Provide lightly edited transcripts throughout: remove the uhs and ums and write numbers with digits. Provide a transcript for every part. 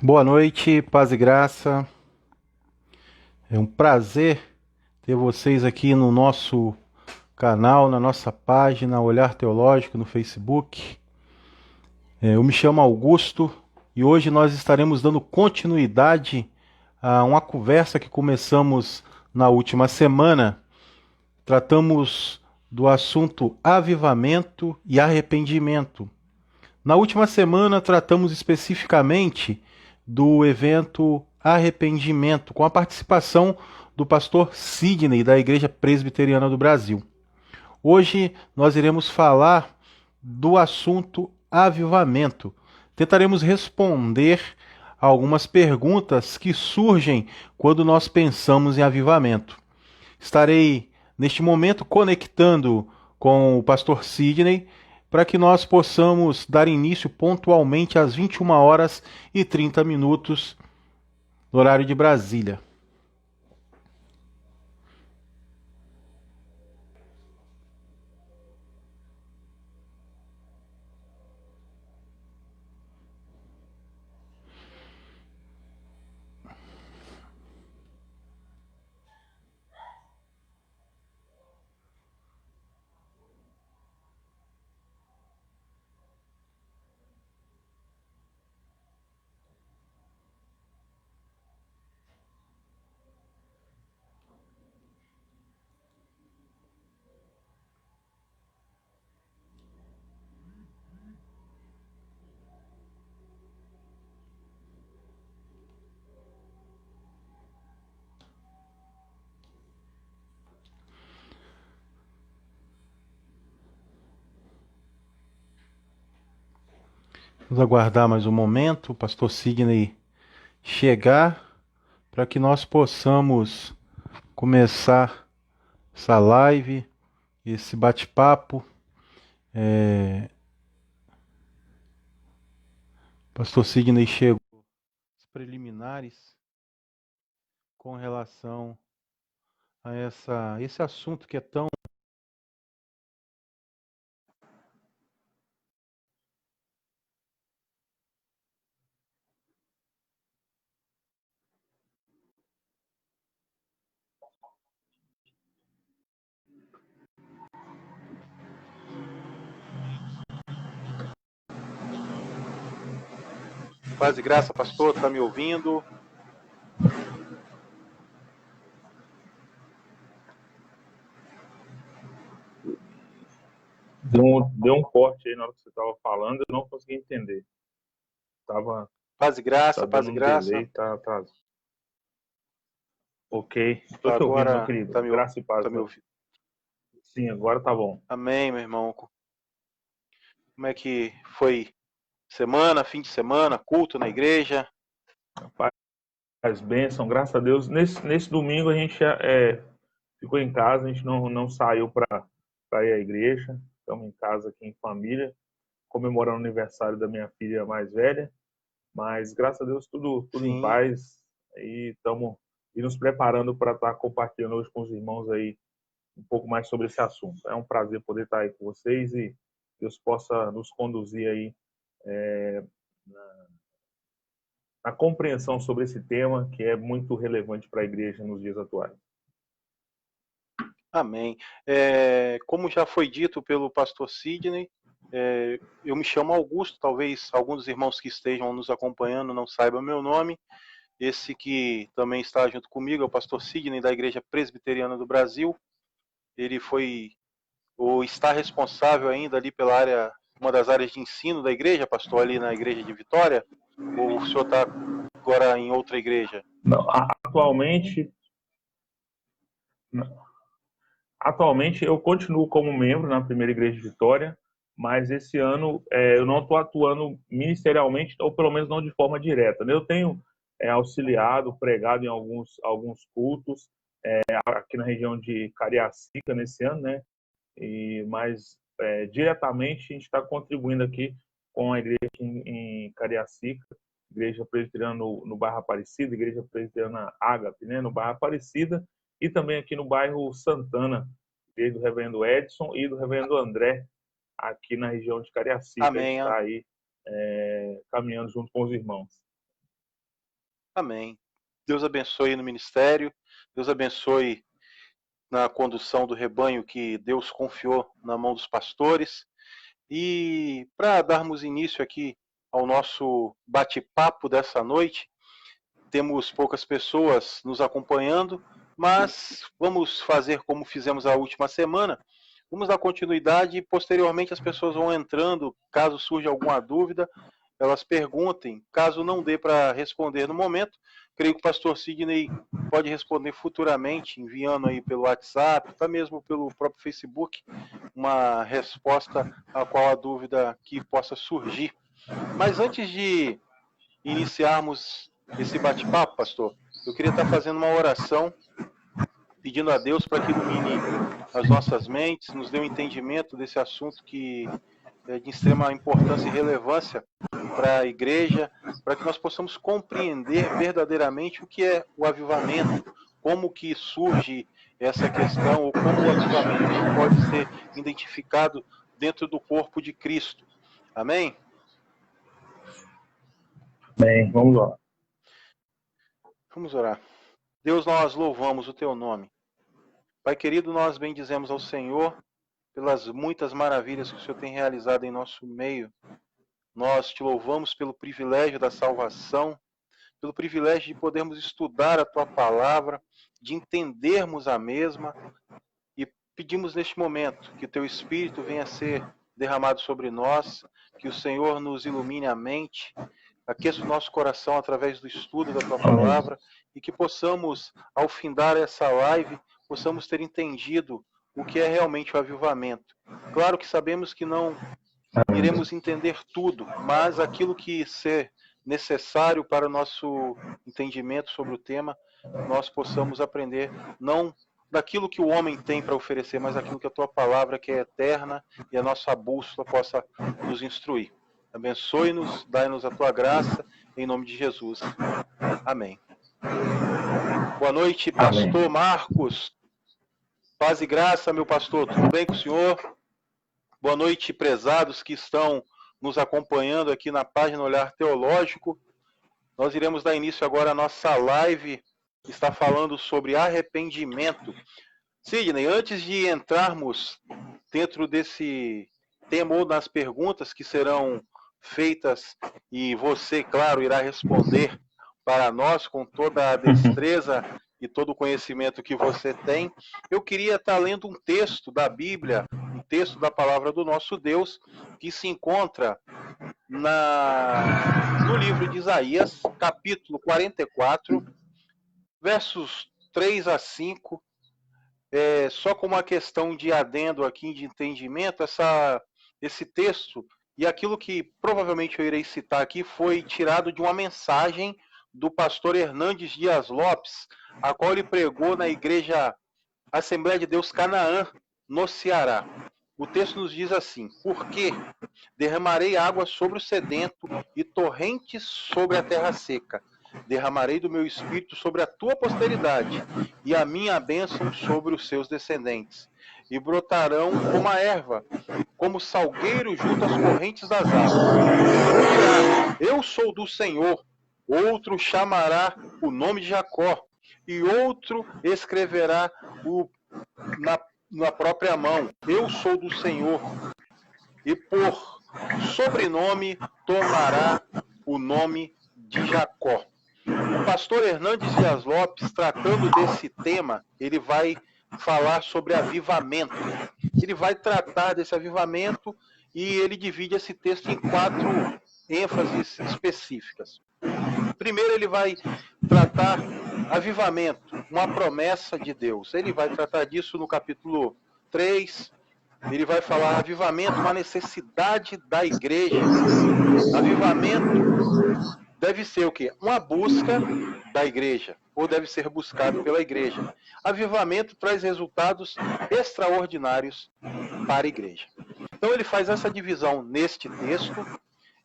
Boa noite, paz e graça. É um prazer ter vocês aqui no nosso canal, na nossa página Olhar Teológico no Facebook. Eu me chamo Augusto e hoje nós estaremos dando continuidade a uma conversa que começamos na última semana. Tratamos do assunto avivamento e arrependimento. Na última semana tratamos especificamente do evento Arrependimento, com a participação do pastor Sidney, da Igreja Presbiteriana do Brasil. Hoje nós iremos falar do assunto avivamento. Tentaremos responder a algumas perguntas que surgem quando nós pensamos em avivamento. Estarei, neste momento, conectando com o pastor Sidney para que nós possamos dar início pontualmente às 21h30 no horário de Brasília. Vamos aguardar mais um momento, o pastor Sidney chegar, para que nós possamos começar essa live, esse bate-papo. O pastor Sidney chegou aos preliminares com relação a esse assunto que é tão. Paz e graça, pastor, está me ouvindo? Deu um corte aí na hora que você estava falando, eu não consegui entender. Paz e graça, Tá paz dando e um graça. delay, tá atrasado. Ok. Estou te ouvindo, meu Agora querido. Graça e paz. tá me ouvindo? Sim, agora tá bom. Amém, meu irmão. Como é que foi semana, fim de semana, culto na igreja? Paz, bênção, graças a Deus. Nesse domingo a gente ficou em casa, a gente não saiu para ir à igreja. Estamos em casa aqui em família, comemorando o aniversário da minha filha mais velha. Mas graças a Deus tudo em Sim, paz. E estamos nos preparando para estar compartilhando hoje com os irmãos aí um pouco mais sobre esse assunto. É um prazer poder estar aí com vocês e Deus possa nos conduzir aí na compreensão sobre esse tema que é muito relevante para a igreja nos dias atuais. amém. Como já foi dito pelo pastor Sidney, eu me chamo Augusto, talvez alguns dos irmãos que estejam nos acompanhando não saibam meu nome. Esse que também está junto comigo é o pastor Sidney, da Igreja Presbiteriana do Brasil. Ele foi ou está responsável ainda ali pela área, uma das áreas de ensino da igreja, pastor, ali na igreja de Vitória? Ou o senhor está agora em outra igreja? Não, atualmente eu continuo como membro na primeira igreja de Vitória, mas esse ano eu não estou atuando ministerialmente, ou pelo menos não de forma direta, né? Eu tenho auxiliado, pregado em alguns cultos aqui na região de Cariacica nesse ano, né? Mas diretamente a gente está contribuindo aqui com a igreja em Cariacica, igreja presbiteriana no bairro Aparecida, igreja presbiteriana Ágape, né, no bairro Aparecida, e também aqui no bairro Santana, igreja do reverendo Edson e do reverendo André, aqui na região de Cariacica. A gente Amém. está aí caminhando junto com os irmãos. Amém. Deus abençoe no ministério, Deus abençoe na condução do rebanho que Deus confiou na mão dos pastores. E para darmos início aqui ao nosso bate-papo dessa noite, temos poucas pessoas nos acompanhando, mas vamos fazer como fizemos a última semana. Vamos dar continuidade e posteriormente as pessoas vão entrando, caso surja alguma dúvida, elas perguntem. Caso não dê para responder no momento, creio que o pastor Sidney pode responder futuramente, enviando aí pelo WhatsApp, até mesmo pelo próprio Facebook, uma resposta a qual a dúvida que possa surgir. Mas antes de iniciarmos esse bate-papo, pastor, eu queria estar fazendo uma oração, pedindo a Deus para que ilumine as nossas mentes, nos dê um entendimento desse assunto que é de extrema importância e relevância para a igreja, para que nós possamos compreender verdadeiramente o que é o avivamento, como que surge essa questão, ou como o avivamento pode ser identificado dentro do corpo de Cristo. Amém? Bem, vamos lá. Vamos orar. Deus, nós louvamos o teu nome. Pai querido, nós bendizemos ao Senhor pelas muitas maravilhas que o Senhor tem realizado em nosso meio. Nós te louvamos pelo privilégio da salvação, pelo privilégio de podermos estudar a tua palavra, de entendermos a mesma, e pedimos neste momento que o teu Espírito venha a ser derramado sobre nós, que o Senhor nos ilumine a mente, aqueça o nosso coração através do estudo da tua palavra, e que possamos, ao findar essa live, possamos ter entendido o que é realmente o avivamento. Claro que sabemos que não iremos entender tudo, mas aquilo que ser necessário para o nosso entendimento sobre o tema, nós possamos aprender, não daquilo que o homem tem para oferecer, mas aquilo que a tua palavra, que é eterna, e a nossa bússola possa nos instruir. Abençoe-nos, dai-nos a tua graça, em nome de Jesus. Amém. Boa noite, pastor Amém. Marcos. Paz e graça, meu pastor. Tudo bem com o senhor? Boa noite, prezados que estão nos acompanhando aqui na página Olhar Teológico. Nós iremos dar início agora à nossa live, que está falando sobre arrependimento. Sidney, antes de entrarmos dentro desse tema ou nas perguntas que serão feitas, e você, claro, irá responder para nós com toda a destreza e todo o conhecimento que você tem, eu queria estar lendo um texto da Bíblia, um texto da palavra do nosso Deus, que se encontra no livro de Isaías, capítulo 44, versos 3 a 5, só como uma questão de adendo aqui, de entendimento, esse texto, e aquilo que provavelmente eu irei citar aqui, foi tirado de uma mensagem do pastor Hernandes Dias Lopes, a qual ele pregou na igreja Assembleia de Deus Canaã, no Ceará. O texto nos diz assim: porque derramarei água sobre o sedento e torrentes sobre a terra seca. Derramarei do meu espírito sobre a tua posteridade e a minha bênção sobre os seus descendentes. E brotarão como a erva, como salgueiro junto às correntes das águas. Eu sou do Senhor. Outro chamará o nome de Jacó, e outro escreverá na própria mão: eu sou do Senhor. E por sobrenome tomará o nome de Jacó. O pastor Hernandes Dias Lopes, tratando desse tema, ele vai falar sobre avivamento. Ele vai tratar desse avivamento e ele divide esse texto em 4 ênfases específicas. Primeiro, ele vai tratar avivamento, uma promessa de Deus. Ele vai tratar disso no capítulo 3. Ele vai falar avivamento, uma necessidade da igreja. Avivamento deve ser o quê? Uma busca da igreja, ou deve ser buscado pela igreja. Avivamento traz resultados extraordinários para a igreja. Então ele faz essa divisão neste texto.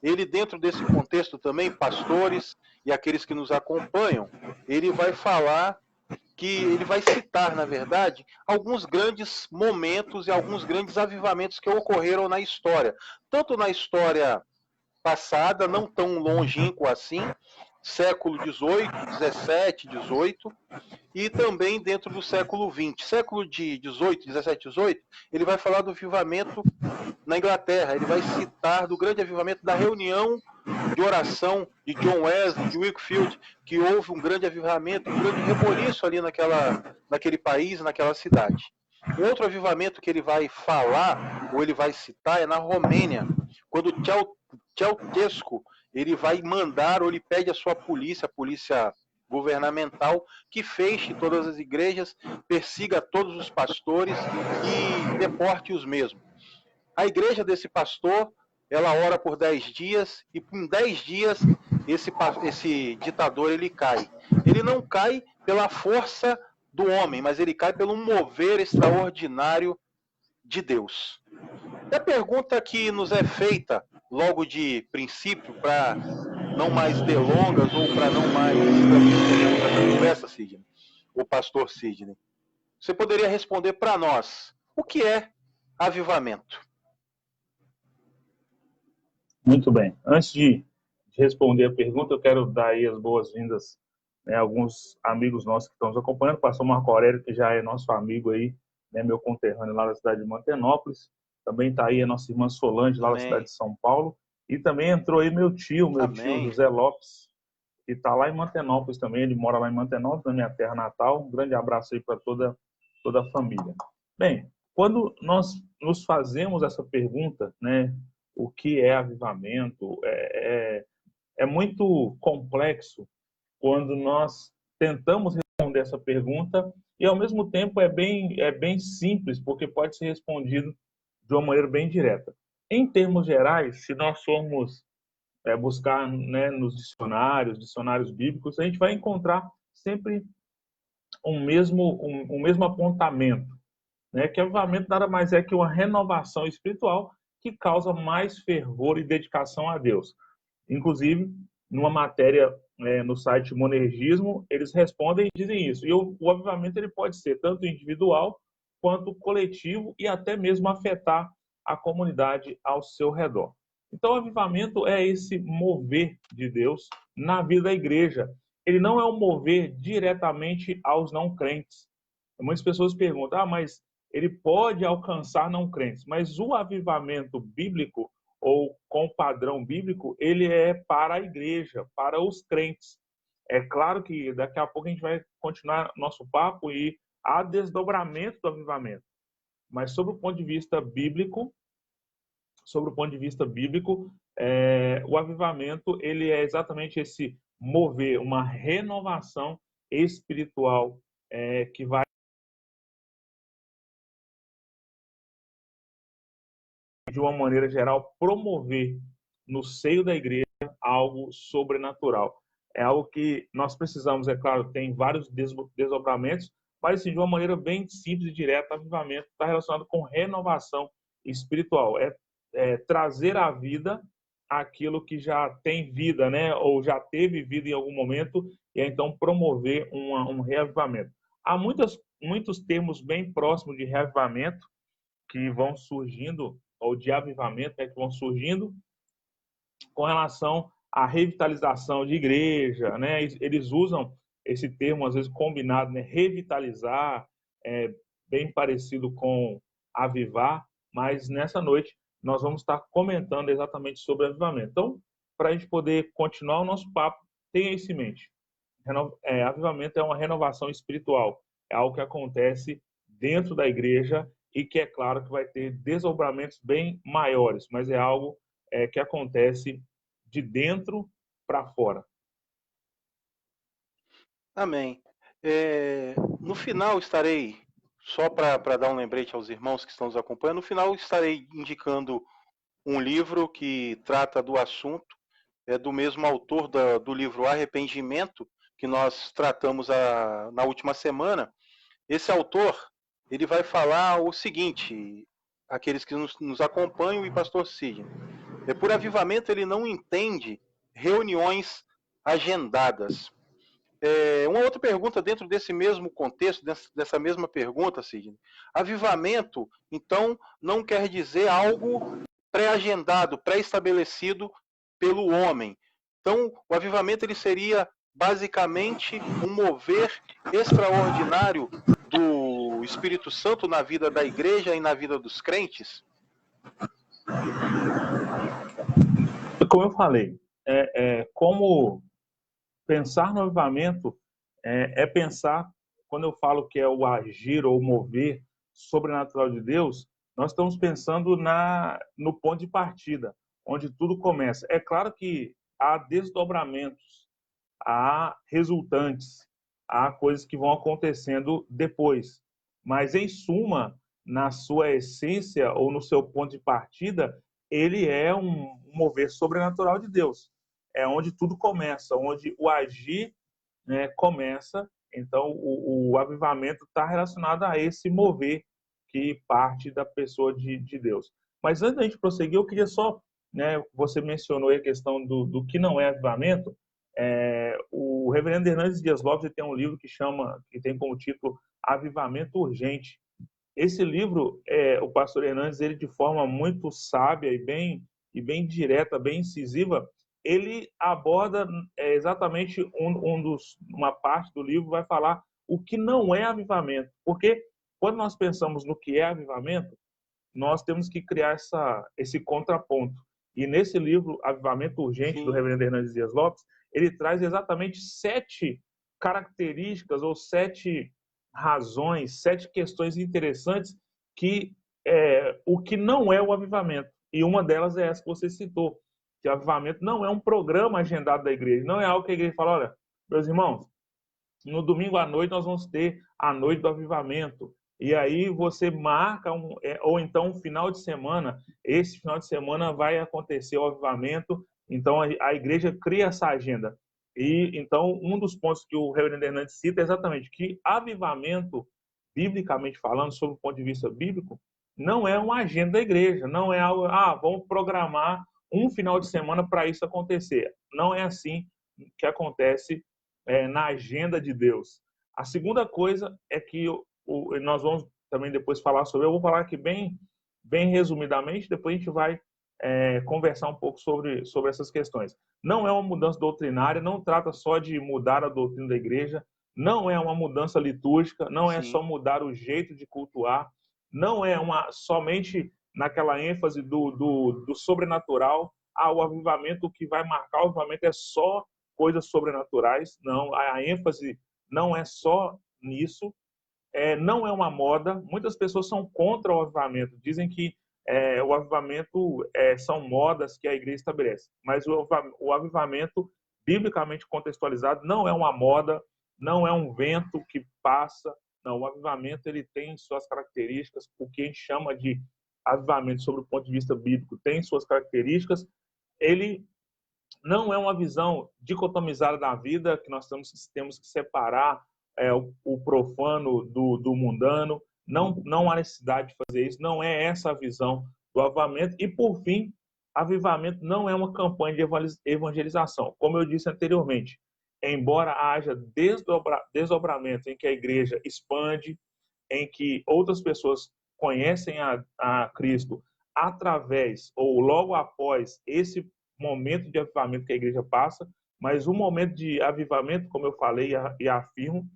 Ele, dentro desse contexto também, pastores e aqueles que nos acompanham, ele vai falar que ele vai citar, na verdade, alguns grandes momentos e alguns grandes avivamentos que ocorreram na história. Tanto na história passada, não tão longínqua assim, século XVIII, XVII, XVIII, e também dentro do século XX. Século de 18, 17, 18, ele vai falar do avivamento na Inglaterra. Ele vai citar do grande avivamento da reunião de oração de John Wesley, de Wycliffe, que houve um grande avivamento, um grande reboliço ali naquele país, naquela cidade. Um outro avivamento que ele vai falar, ou ele vai citar, é na Romênia, quando Ceausescu ele vai mandar, ou ele pede à sua polícia, a polícia governamental, que feche todas as igrejas, persiga todos os pastores e deporte os mesmos. A igreja desse pastor, ela ora por 10 dias, e em 10 dias esse ditador ele cai. Ele não cai pela força do homem, mas ele cai pelo mover extraordinário de Deus. E a pergunta que nos é feita logo de princípio, para não mais delongas ou para não mais estender essa conversa, Sidney, o pastor Sidney, você poderia responder para nós o que é avivamento? Muito bem. Antes de responder a pergunta, eu quero dar aí as boas-vindas, né, a alguns amigos nossos que estão nos acompanhando. O pastor Marco Aurélio, que já é nosso amigo aí, né, meu conterrâneo lá da cidade de Mantenópolis. Também está aí a nossa irmã Solange, lá da cidade de São Paulo. E também entrou aí meu tio José Lopes, que está lá em Mantenópolis também. Ele mora lá em Mantenópolis, na minha terra natal. Um grande abraço aí para toda a família. Bem, quando nós nos fazemos essa pergunta, né, o que é avivamento, é muito complexo quando nós tentamos responder essa pergunta, e ao mesmo tempo é bem simples, porque pode ser respondido de uma maneira bem direta. Em termos gerais, se nós formos buscar, né, nos dicionários bíblicos, a gente vai encontrar sempre um mesmo apontamento, né, que avivamento nada mais é que uma renovação espiritual que causa mais fervor e dedicação a Deus. Inclusive, numa matéria no site Monergismo, eles respondem e dizem isso. E o avivamento ele pode ser tanto individual quanto coletivo e até mesmo afetar a comunidade ao seu redor. Então, o avivamento é esse mover de Deus na vida da igreja. Ele não é um mover diretamente aos não crentes. Muitas pessoas perguntam, mas ele pode alcançar não crentes. Mas o avivamento bíblico, ou com padrão bíblico, ele é para a igreja, para os crentes. É claro que daqui a pouco a gente vai continuar nosso papo e há desdobramento do avivamento. Mas sobre o ponto de vista bíblico, o avivamento ele é exatamente esse mover, uma renovação espiritual que vai de uma maneira geral promover no seio da igreja algo sobrenatural. É algo que nós precisamos, é claro, tem vários desdobramentos, mas assim, de uma maneira bem simples e direta, avivamento está relacionado com renovação espiritual. É trazer à vida aquilo que já tem vida, né? Ou já teve vida em algum momento, e então promover um reavivamento. Há muitos termos bem próximos de reavivamento que vão surgindo, ou de avivamento, né, que vão surgindo com relação à revitalização de igreja, né? Eles usam esse termo, às vezes, combinado, né? Revitalizar, bem parecido com avivar, mas nessa noite nós vamos estar comentando exatamente sobre avivamento. Então, para a gente poder continuar o nosso papo, tenha isso em mente. Avivamento é uma renovação espiritual, é algo que acontece dentro da igreja e que é claro que vai ter desdobramentos bem maiores, mas é algo que acontece de dentro para fora. Amém. No final estarei, só para dar um lembrete aos irmãos que estão nos acompanhando, no final estarei indicando um livro que trata do assunto, do mesmo autor do livro Arrependimento, que nós tratamos na última semana. Esse autor, ele vai falar o seguinte, aqueles que nos acompanham e pastor Sidney. Por avivamento, ele não entende reuniões agendadas. Uma outra pergunta dentro desse mesmo contexto, dessa mesma pergunta, Sidney. Avivamento, então, não quer dizer algo pré-agendado, pré-estabelecido pelo homem. Então, o avivamento ele seria basicamente um mover extraordinário do Espírito Santo na vida da igreja e na vida dos crentes? Como eu falei, como pensar no avivamento pensar, quando eu falo que é o agir ou mover sobrenatural de Deus, nós estamos pensando no ponto de partida, onde tudo começa. É claro que há desdobramentos, há resultantes, há coisas que vão acontecendo depois. Mas, em suma, na sua essência ou no seu ponto de partida, ele é um mover sobrenatural de Deus. É onde tudo começa, onde o agir, né, começa. Então, o avivamento está relacionado a esse mover que parte da pessoa de Deus. Mas antes da gente prosseguir, eu queria só, né, você mencionou a questão do que não é avivamento. O reverendo Hernandes Dias Lopes tem um livro que tem como título Avivamento Urgente. Esse livro, o pastor Hernandes, ele de forma muito sábia e bem direta, bem incisiva, ele aborda exatamente uma parte do livro vai falar o que não é avivamento. Porque quando nós pensamos no que é avivamento, nós temos que criar esse contraponto. E nesse livro, Avivamento Urgente, do reverendo Hernandes Dias Lopes, ele traz exatamente 7 características ou 7 razões, 7 questões interessantes que o que não é o avivamento. E uma delas é essa que você citou, que o avivamento não é um programa agendado da igreja, não é algo que a igreja fala, olha, meus irmãos, no domingo à noite nós vamos ter a noite do avivamento. E aí você marca, ou então um final de semana, esse final de semana vai acontecer o avivamento, então a igreja cria essa agenda. E então um dos pontos que o reverendo Hernandes cita é exatamente que avivamento, biblicamente falando, sob o ponto de vista bíblico, não é uma agenda da igreja, não é algo, vamos programar um final de semana para isso acontecer. Não é assim que acontece na agenda de Deus. A segunda coisa é que nós vamos também depois falar sobre, eu vou falar aqui bem resumidamente, depois a gente vai conversar um pouco sobre essas questões. Não é uma mudança doutrinária, não trata só de mudar a doutrina da igreja, não é uma mudança litúrgica, não é só mudar o jeito de cultuar, não é somente naquela ênfase do sobrenatural, o avivamento, que vai marcar o avivamento é só coisas sobrenaturais. Não, a ênfase não é só nisso. Não é uma moda. Muitas pessoas são contra o avivamento, dizem que o avivamento são modas que a igreja estabelece. Mas o avivamento, biblicamente contextualizado, não é uma moda, não é um vento que passa. Não, o avivamento ele tem suas características. O que a gente chama de avivamento, sobre o ponto de vista bíblico, tem suas características. Ele não é uma visão dicotomizada da vida, que nós temos que separar o profano do mundano. Não há necessidade de fazer isso, não é essa a visão do avivamento. E, por fim, avivamento não é uma campanha de evangelização. Como eu disse anteriormente, embora haja desdobramento em que a igreja expande, em que outras pessoas conhecem a Cristo através ou logo após esse momento de avivamento que a igreja passa, mas o momento de avivamento, como eu falei e afirmo,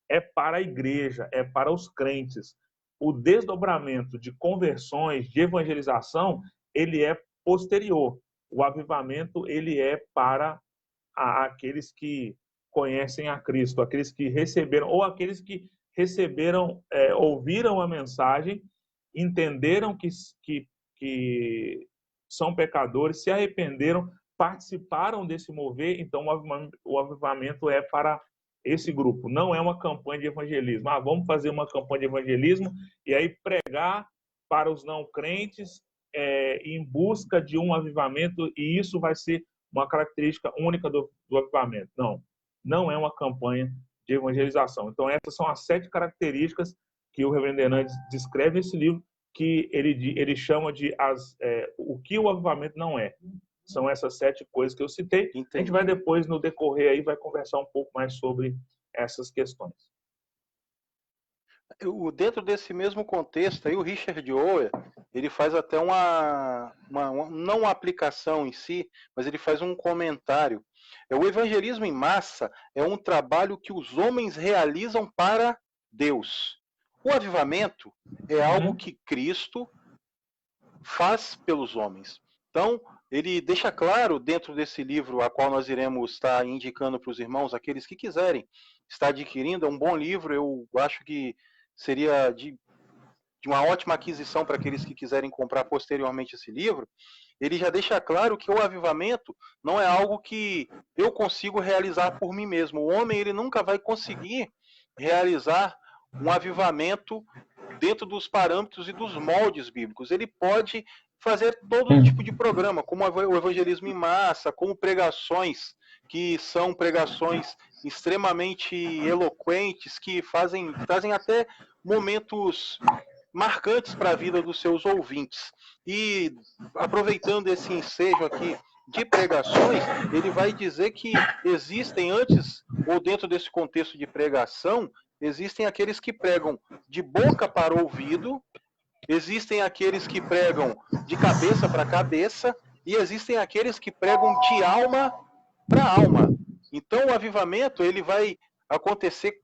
é para a igreja, é para os crentes. O desdobramento de conversões, de evangelização, ele é posterior. O avivamento, ele é para aqueles que conhecem a Cristo, aqueles que receberam, ou aqueles que receberam, ouviram a mensagem, entenderam que são pecadores, se arrependeram, participaram desse mover. Então o avivamento é para esse grupo, não é uma campanha de evangelismo. Vamos fazer uma campanha de evangelismo e aí pregar para os não crentes em busca de um avivamento, e isso vai ser uma característica única do avivamento. Não é uma campanha de evangelização. Então essas são as 7 características que o reverendo Hernandes descreve nesse livro, que ele chama de o que o avivamento não é. São essas 7 coisas que eu citei. Entendi. A gente vai depois, no decorrer, aí, vai conversar um pouco mais sobre essas questões. Dentro desse mesmo contexto, aí, o Richard Owen, ele faz até não uma aplicação em si, mas ele faz um comentário. O evangelismo em massa é um trabalho que os homens realizam para Deus. O avivamento é algo que Cristo faz pelos homens. Então, ele deixa claro dentro desse livro, a qual nós iremos estar indicando para os irmãos, aqueles que quiserem estar adquirindo, é um bom livro, eu acho que seria de uma ótima aquisição para aqueles que quiserem comprar posteriormente esse livro. Ele já deixa claro que o avivamento não é algo que eu consigo realizar por mim mesmo. O homem ele nunca vai conseguir realizar um avivamento dentro dos parâmetros e dos moldes bíblicos. Ele pode fazer todo tipo de programa, como o evangelismo em massa, como pregações, que são pregações extremamente eloquentes, que trazem até momentos marcantes para a vida dos seus ouvintes. E aproveitando esse ensejo aqui de pregações, ele vai dizer que existem antes, ou dentro desse contexto de pregação, existem aqueles que pregam de boca para ouvido, existem aqueles que pregam de cabeça para cabeça, e existem aqueles que pregam de alma para alma. Então o avivamento ele vai acontecer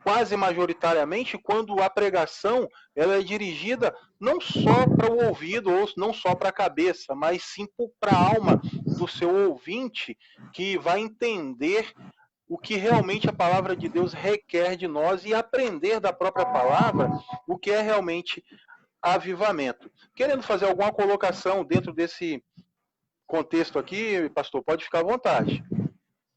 quase majoritariamente quando a pregação ela é dirigida não só para o ouvido ou não só para a cabeça, mas sim para a alma do seu ouvinte, que vai entender o que realmente a palavra de Deus requer de nós e aprender da própria palavra o que é realmente avivamento. Querendo fazer alguma colocação dentro desse contexto aqui, pastor, pode ficar à vontade.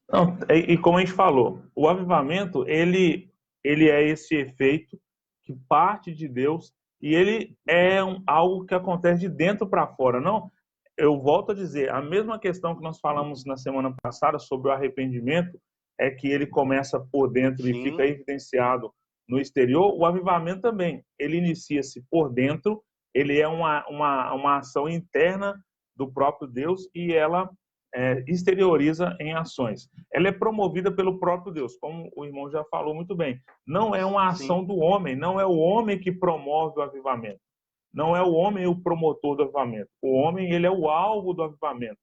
Não, e como a gente falou, o avivamento, ele é esse efeito que parte de Deus e ele é algo que acontece de dentro para fora. Não, eu volto a dizer, a mesma questão que nós falamos na semana passada sobre o arrependimento, é que ele começa por dentro Sim. e fica evidenciado no exterior. O avivamento também, ele inicia-se por dentro, ele é uma ação interna do próprio Deus e ela exterioriza em ações. Ela é promovida pelo próprio Deus, como o irmão já falou muito bem. Não é uma ação do homem, não é o homem que promove o avivamento. Não é o homem o promotor do avivamento. O homem, ele é o alvo do avivamento.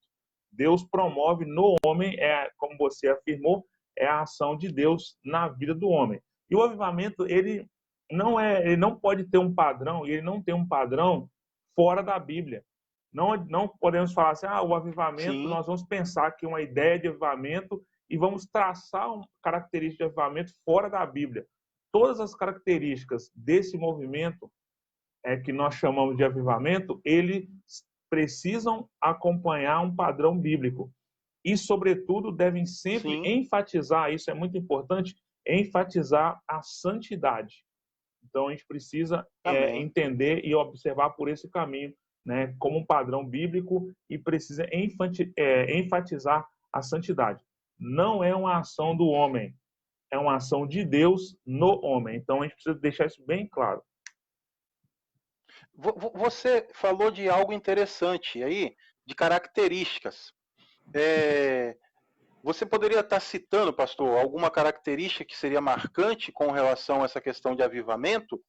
Deus promove no homem, como você afirmou, é a ação de Deus na vida do homem. E o avivamento, ele não pode ter um padrão, e ele não tem um padrão fora da Bíblia. Não podemos falar assim, o avivamento, Sim. nós vamos pensar aqui uma ideia de avivamento e vamos traçar uma característica de avivamento fora da Bíblia. Todas as características desse movimento que nós chamamos de avivamento, eles precisam acompanhar um padrão bíblico. E, sobretudo, devem sempre enfatizar, isso é muito importante, enfatizar a santidade. Então, a gente precisa entender e observar por esse caminho, né, como um padrão bíblico e precisa enfatizar a santidade. Não é uma ação do homem, é uma ação de Deus no homem. Então, a gente precisa deixar isso bem claro. Você falou de algo interessante aí, de características. Você poderia estar citando, pastor, alguma característica que seria marcante com relação a essa questão de avivamento?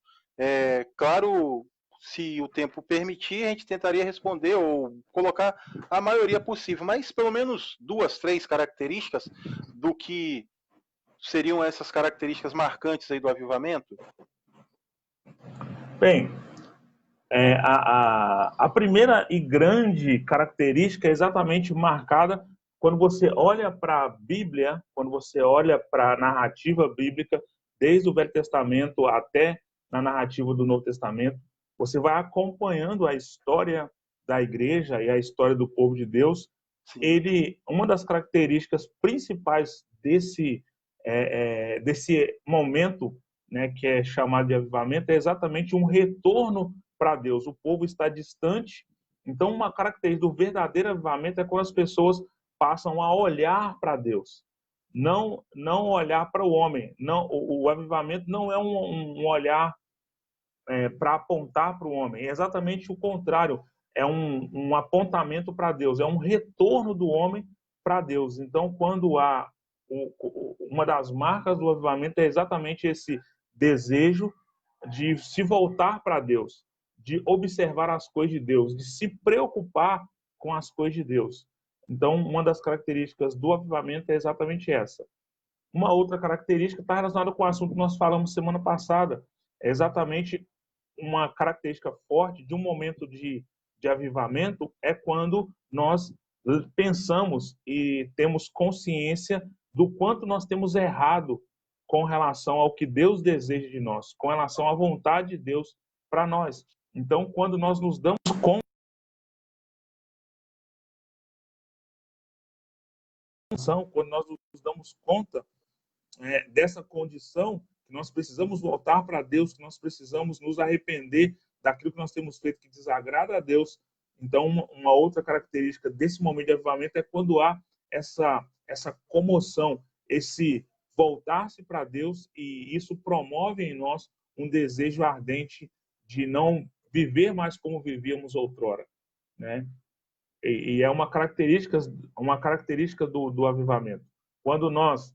Claro, se o tempo permitir, a gente tentaria responder ou colocar a maioria possível, mas pelo menos 2, 3 características do que seriam essas características marcantes aí do avivamento? Bem, a primeira e grande característica é exatamente marcada quando você olha para a Bíblia, quando você olha para a narrativa bíblica, desde o Velho Testamento até na narrativa do Novo Testamento, você vai acompanhando a história da igreja e a história do povo de Deus. Uma das características principais desse momento, né, que é chamado de avivamento, é exatamente um retorno para Deus. O povo está distante. Então, uma característica do verdadeiro avivamento é quando as pessoas passam a olhar para Deus, não olhar para o homem. Não, o avivamento não é um olhar para apontar para o homem, é exatamente o contrário, é um apontamento para Deus, é um retorno do homem para Deus. Então, quando há uma das marcas do avivamento é exatamente esse desejo de se voltar para Deus, de observar as coisas de Deus, de se preocupar com as coisas de Deus. Então, uma das características do avivamento é exatamente essa. Uma outra característica está relacionada com o assunto que nós falamos semana passada. É exatamente uma característica forte de um momento de avivamento é quando nós pensamos e temos consciência do quanto nós temos errado com relação ao que Deus deseja de nós, com relação à vontade de Deus para nós. Então, quando nós nos damos conta, quando nós nos damos conta dessa condição, que nós precisamos voltar para Deus, que nós precisamos nos arrepender daquilo que nós temos feito que desagrada a Deus. Então, uma outra característica desse momento de avivamento é quando há essa comoção, esse voltar-se para Deus, e isso promove em nós um desejo ardente de não viver mais como vivíamos outrora, né? E é uma característica do avivamento. Quando nós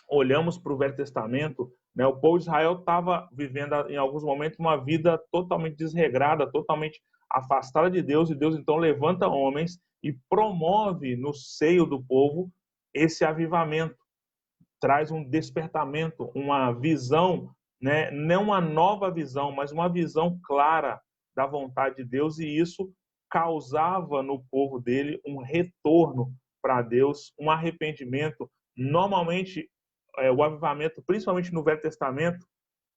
olhamos para o Velho Testamento, né, o povo de Israel estava vivendo em alguns momentos uma vida totalmente desregrada, totalmente afastada de Deus, e Deus então levanta homens e promove no seio do povo esse avivamento, traz um despertamento, uma visão, né, não uma nova visão, mas uma visão clara da vontade de Deus, e isso causava no povo dele um retorno para Deus, um arrependimento. Normalmente, o avivamento, principalmente no Velho Testamento,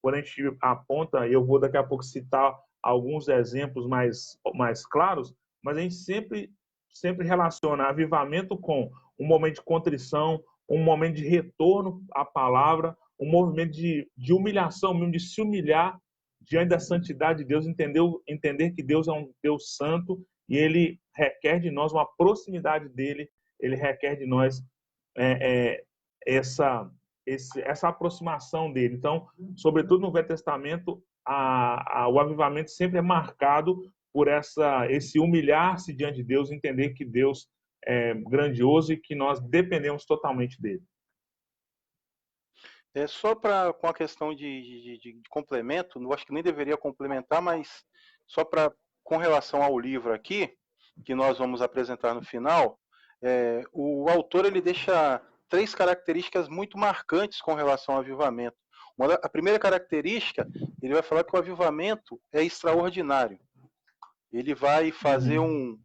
quando a gente aponta, eu vou daqui a pouco citar alguns exemplos mais claros, mas a gente sempre relaciona avivamento com um momento de contrição, um momento de retorno à palavra, um movimento de humilhação, mesmo de se humilhar diante da santidade de Deus, entender que Deus é um Deus santo e ele requer de nós uma proximidade dele, ele requer de nós essa aproximação dele. Então, sobretudo no Velho Testamento, o avivamento sempre é marcado por esse humilhar-se diante de Deus, entender que Deus é grandioso e que nós dependemos totalmente dele. Só com a questão de complemento, não acho que nem deveria complementar, mas só com relação ao livro aqui, que nós vamos apresentar no final, o autor ele deixa 3 características muito marcantes com relação ao avivamento. A primeira característica, ele vai falar que o avivamento é extraordinário. Ele vai fazer um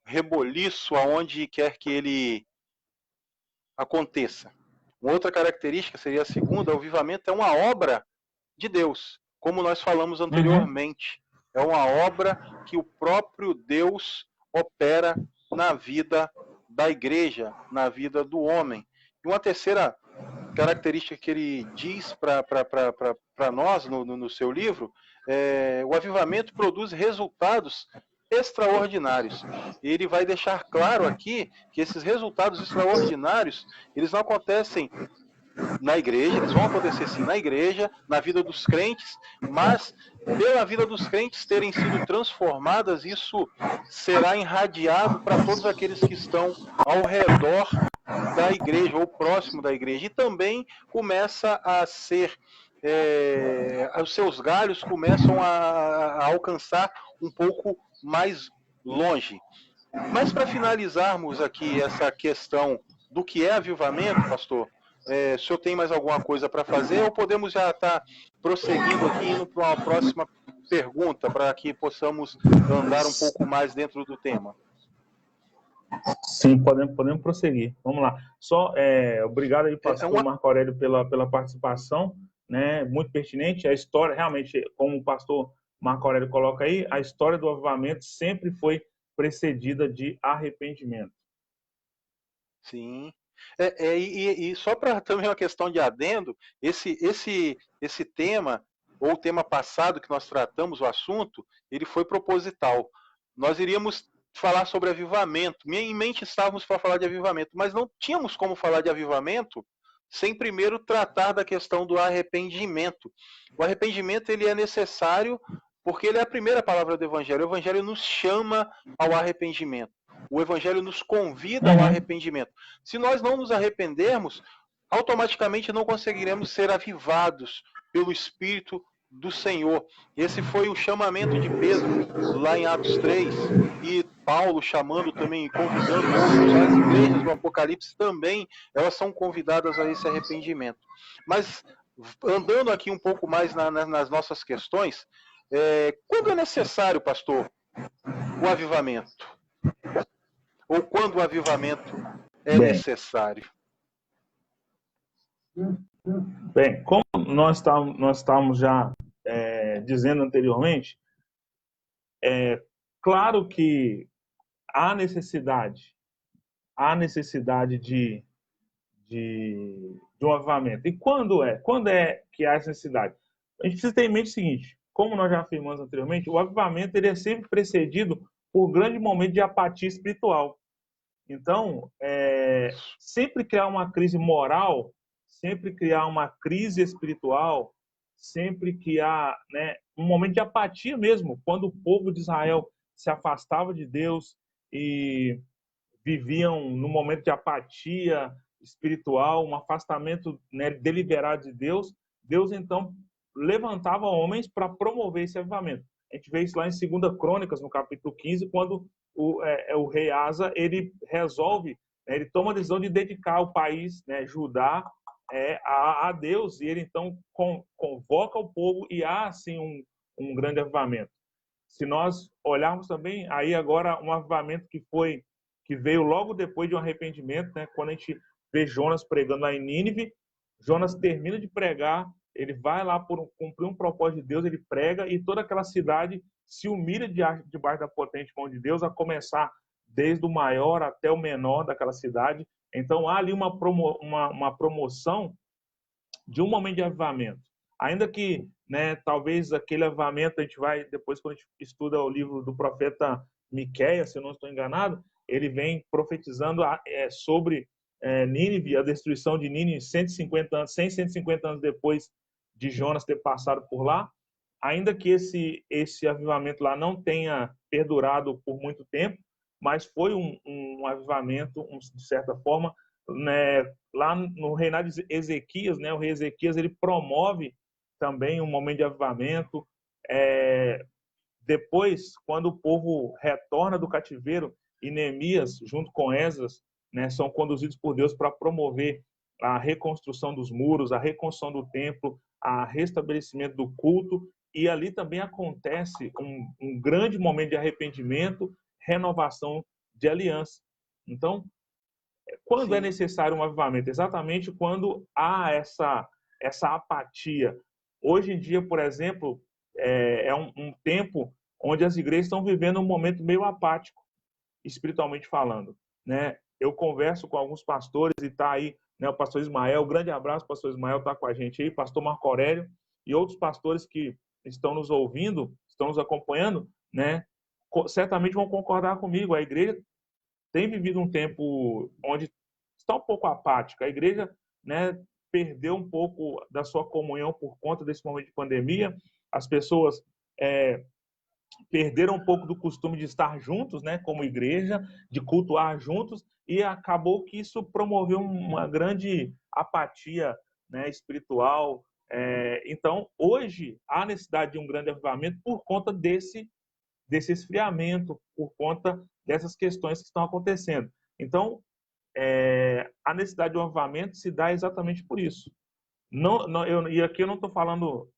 reboliço aonde quer que ele aconteça. Uma outra característica seria a segunda: o avivamento é uma obra de Deus, como nós falamos anteriormente. É uma obra que o próprio Deus opera na vida da igreja, na vida do homem. E uma terceira característica que ele diz para nós no seu livro o avivamento produz resultados extraordinários. E ele vai deixar claro aqui que esses resultados extraordinários, eles não acontecem na igreja, eles vão acontecer sim na igreja, na vida dos crentes, mas pela vida dos crentes terem sido transformadas, isso será irradiado para todos aqueles que estão ao redor da igreja ou próximo da igreja. E também começa a ser os seus galhos começam a alcançar um pouco mais longe. Mas para finalizarmos aqui essa questão do que é avivamento, pastor, o senhor tem mais alguma coisa para fazer ou podemos já estar prosseguindo aqui, indo para uma próxima pergunta, para que possamos andar um pouco mais dentro do tema? Sim, podemos prosseguir. Vamos lá. Obrigado aí, pastor Marco Aurélio, pela participação, né? Muito pertinente. A história, realmente, como o pastor Marco Aurélio coloca aí, a história do avivamento sempre foi precedida de arrependimento. Sim. E só para também uma questão de adendo, esse tema, ou o tema passado que nós tratamos, o assunto, ele foi proposital. Nós iríamos falar sobre avivamento. Em mente estávamos para falar de avivamento, mas não tínhamos como falar de avivamento sem primeiro tratar da questão do arrependimento. O arrependimento ele é necessário porque ele é a primeira palavra do Evangelho. O Evangelho nos chama ao arrependimento. O Evangelho nos convida ao arrependimento. Se nós não nos arrependermos, automaticamente não conseguiremos ser avivados pelo Espírito do Senhor. Esse foi o chamamento de Pedro lá em Atos 3. E Paulo chamando também e convidando outros, as igrejas do Apocalipse também, elas são convidadas a esse arrependimento. Mas, andando aqui um pouco mais nas nossas questões, quando é necessário, pastor, o avivamento? Ou quando o avivamento é necessário? Bem, como nós estávamos já dizendo anteriormente, claro que há necessidade de um avivamento. E quando é? Quando é que há essa necessidade? A gente precisa ter em mente o seguinte, como nós já afirmamos anteriormente, o avivamento ele é sempre precedido por grande momento de apatia espiritual. Então, sempre criar uma crise moral, sempre criar uma crise espiritual, sempre criar, né, um momento de apatia mesmo, quando o povo de Israel se afastava de Deus e viviam num momento de apatia espiritual, um afastamento, né, deliberado de Deus, Deus então levantava homens para promover esse avivamento. A gente vê isso lá em 2 Crônicas, no capítulo 15, quando o rei Asa ele resolve, né, ele toma a decisão de dedicar o país, né, Judá, a Deus, e ele então convoca o povo e há assim um grande avivamento. Se nós olharmos também aí agora um avivamento que veio logo depois de um arrependimento, né, quando a gente vê Jonas pregando lá em Nínive, Jonas termina de pregar, ele vai lá por cumprir um propósito de Deus, ele prega e toda aquela cidade se humilha debaixo da potente mão de Deus, a começar desde o maior até o menor daquela cidade. Então há ali uma promoção de um momento de avivamento. Ainda que, né, talvez aquele avivamento, a gente vai, depois quando a gente estuda o livro do profeta Miqueias, se eu não estou enganado, ele vem profetizando sobre Nínive, a destruição de Nínive 150 anos, 150 anos depois de Jonas ter passado por lá. Ainda que esse avivamento lá não tenha perdurado por muito tempo, mas foi um avivamento, de certa forma, né, lá no reinado de Ezequias, né, o rei Ezequias ele promove também um momento de avivamento. Depois, quando o povo retorna do cativeiro e Neemias, junto com Esdras, né, são conduzidos por Deus para promover a reconstrução dos muros, a reconstrução do templo, a restabelecimento do culto, e ali também acontece um grande momento de arrependimento, renovação de aliança. Então, quando é necessário um avivamento? Exatamente quando há essa apatia. Hoje em dia, por exemplo, é um tempo onde as igrejas estão vivendo um momento meio apático, espiritualmente falando, né? Eu converso com alguns pastores e está aí, né, o pastor Ismael, grande abraço, pastor Ismael está com a gente aí, pastor Marco Aurélio e outros pastores que estão nos ouvindo, estão nos acompanhando, né? Certamente vão concordar comigo. A igreja tem vivido um tempo onde está um pouco apática. A igreja, né, perdeu um pouco da sua comunhão por conta desse momento de pandemia. As pessoas perderam um pouco do costume de estar juntos, né, como igreja, de cultuar juntos, e acabou que isso promoveu uma grande apatia, né, espiritual. Então, hoje, há necessidade de um grande avivamento por conta desse esfriamento, por conta dessas questões que estão acontecendo. Então, a necessidade de um avivamento se dá exatamente por isso. E aqui eu não estou falando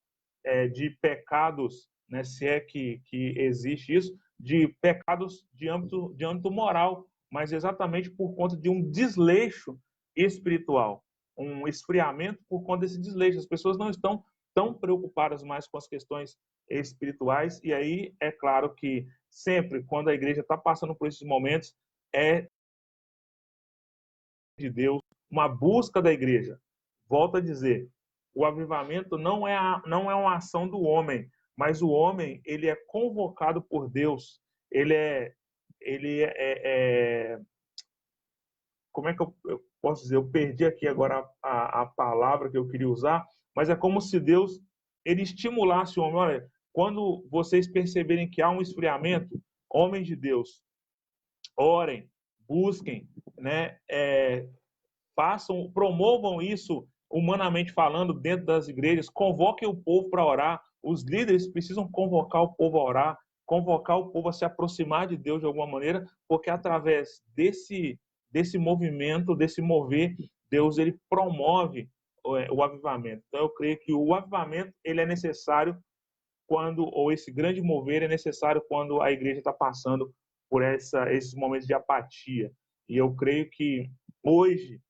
de pecados, né, se é que existe isso, de pecados de âmbito moral, mas exatamente por conta de um desleixo espiritual, um esfriamento por conta desse desleixo. As pessoas não estão tão preocupadas mais com as questões espirituais, e aí é claro que sempre, quando a igreja está passando por esses momentos, é de Deus, uma busca da igreja. Volto a dizer, o avivamento não é uma ação do homem, mas o homem ele é convocado por Deus. Como é que eu posso dizer? Eu perdi aqui agora a palavra que eu queria usar, mas é como se Deus ele estimulasse o homem. Olha, quando vocês perceberem que há um esfriamento, homens de Deus, orem, busquem, né? Promovam isso humanamente falando dentro das igrejas, convoquem o povo para orar. Os líderes precisam convocar o povo a orar, convocar o povo a se aproximar de Deus de alguma maneira, porque através desse movimento, desse mover, Deus ele promove o avivamento. Então eu creio que o avivamento ele é necessário ou esse grande mover é necessário quando a igreja está passando por esses momentos de apatia. E eu creio que hoje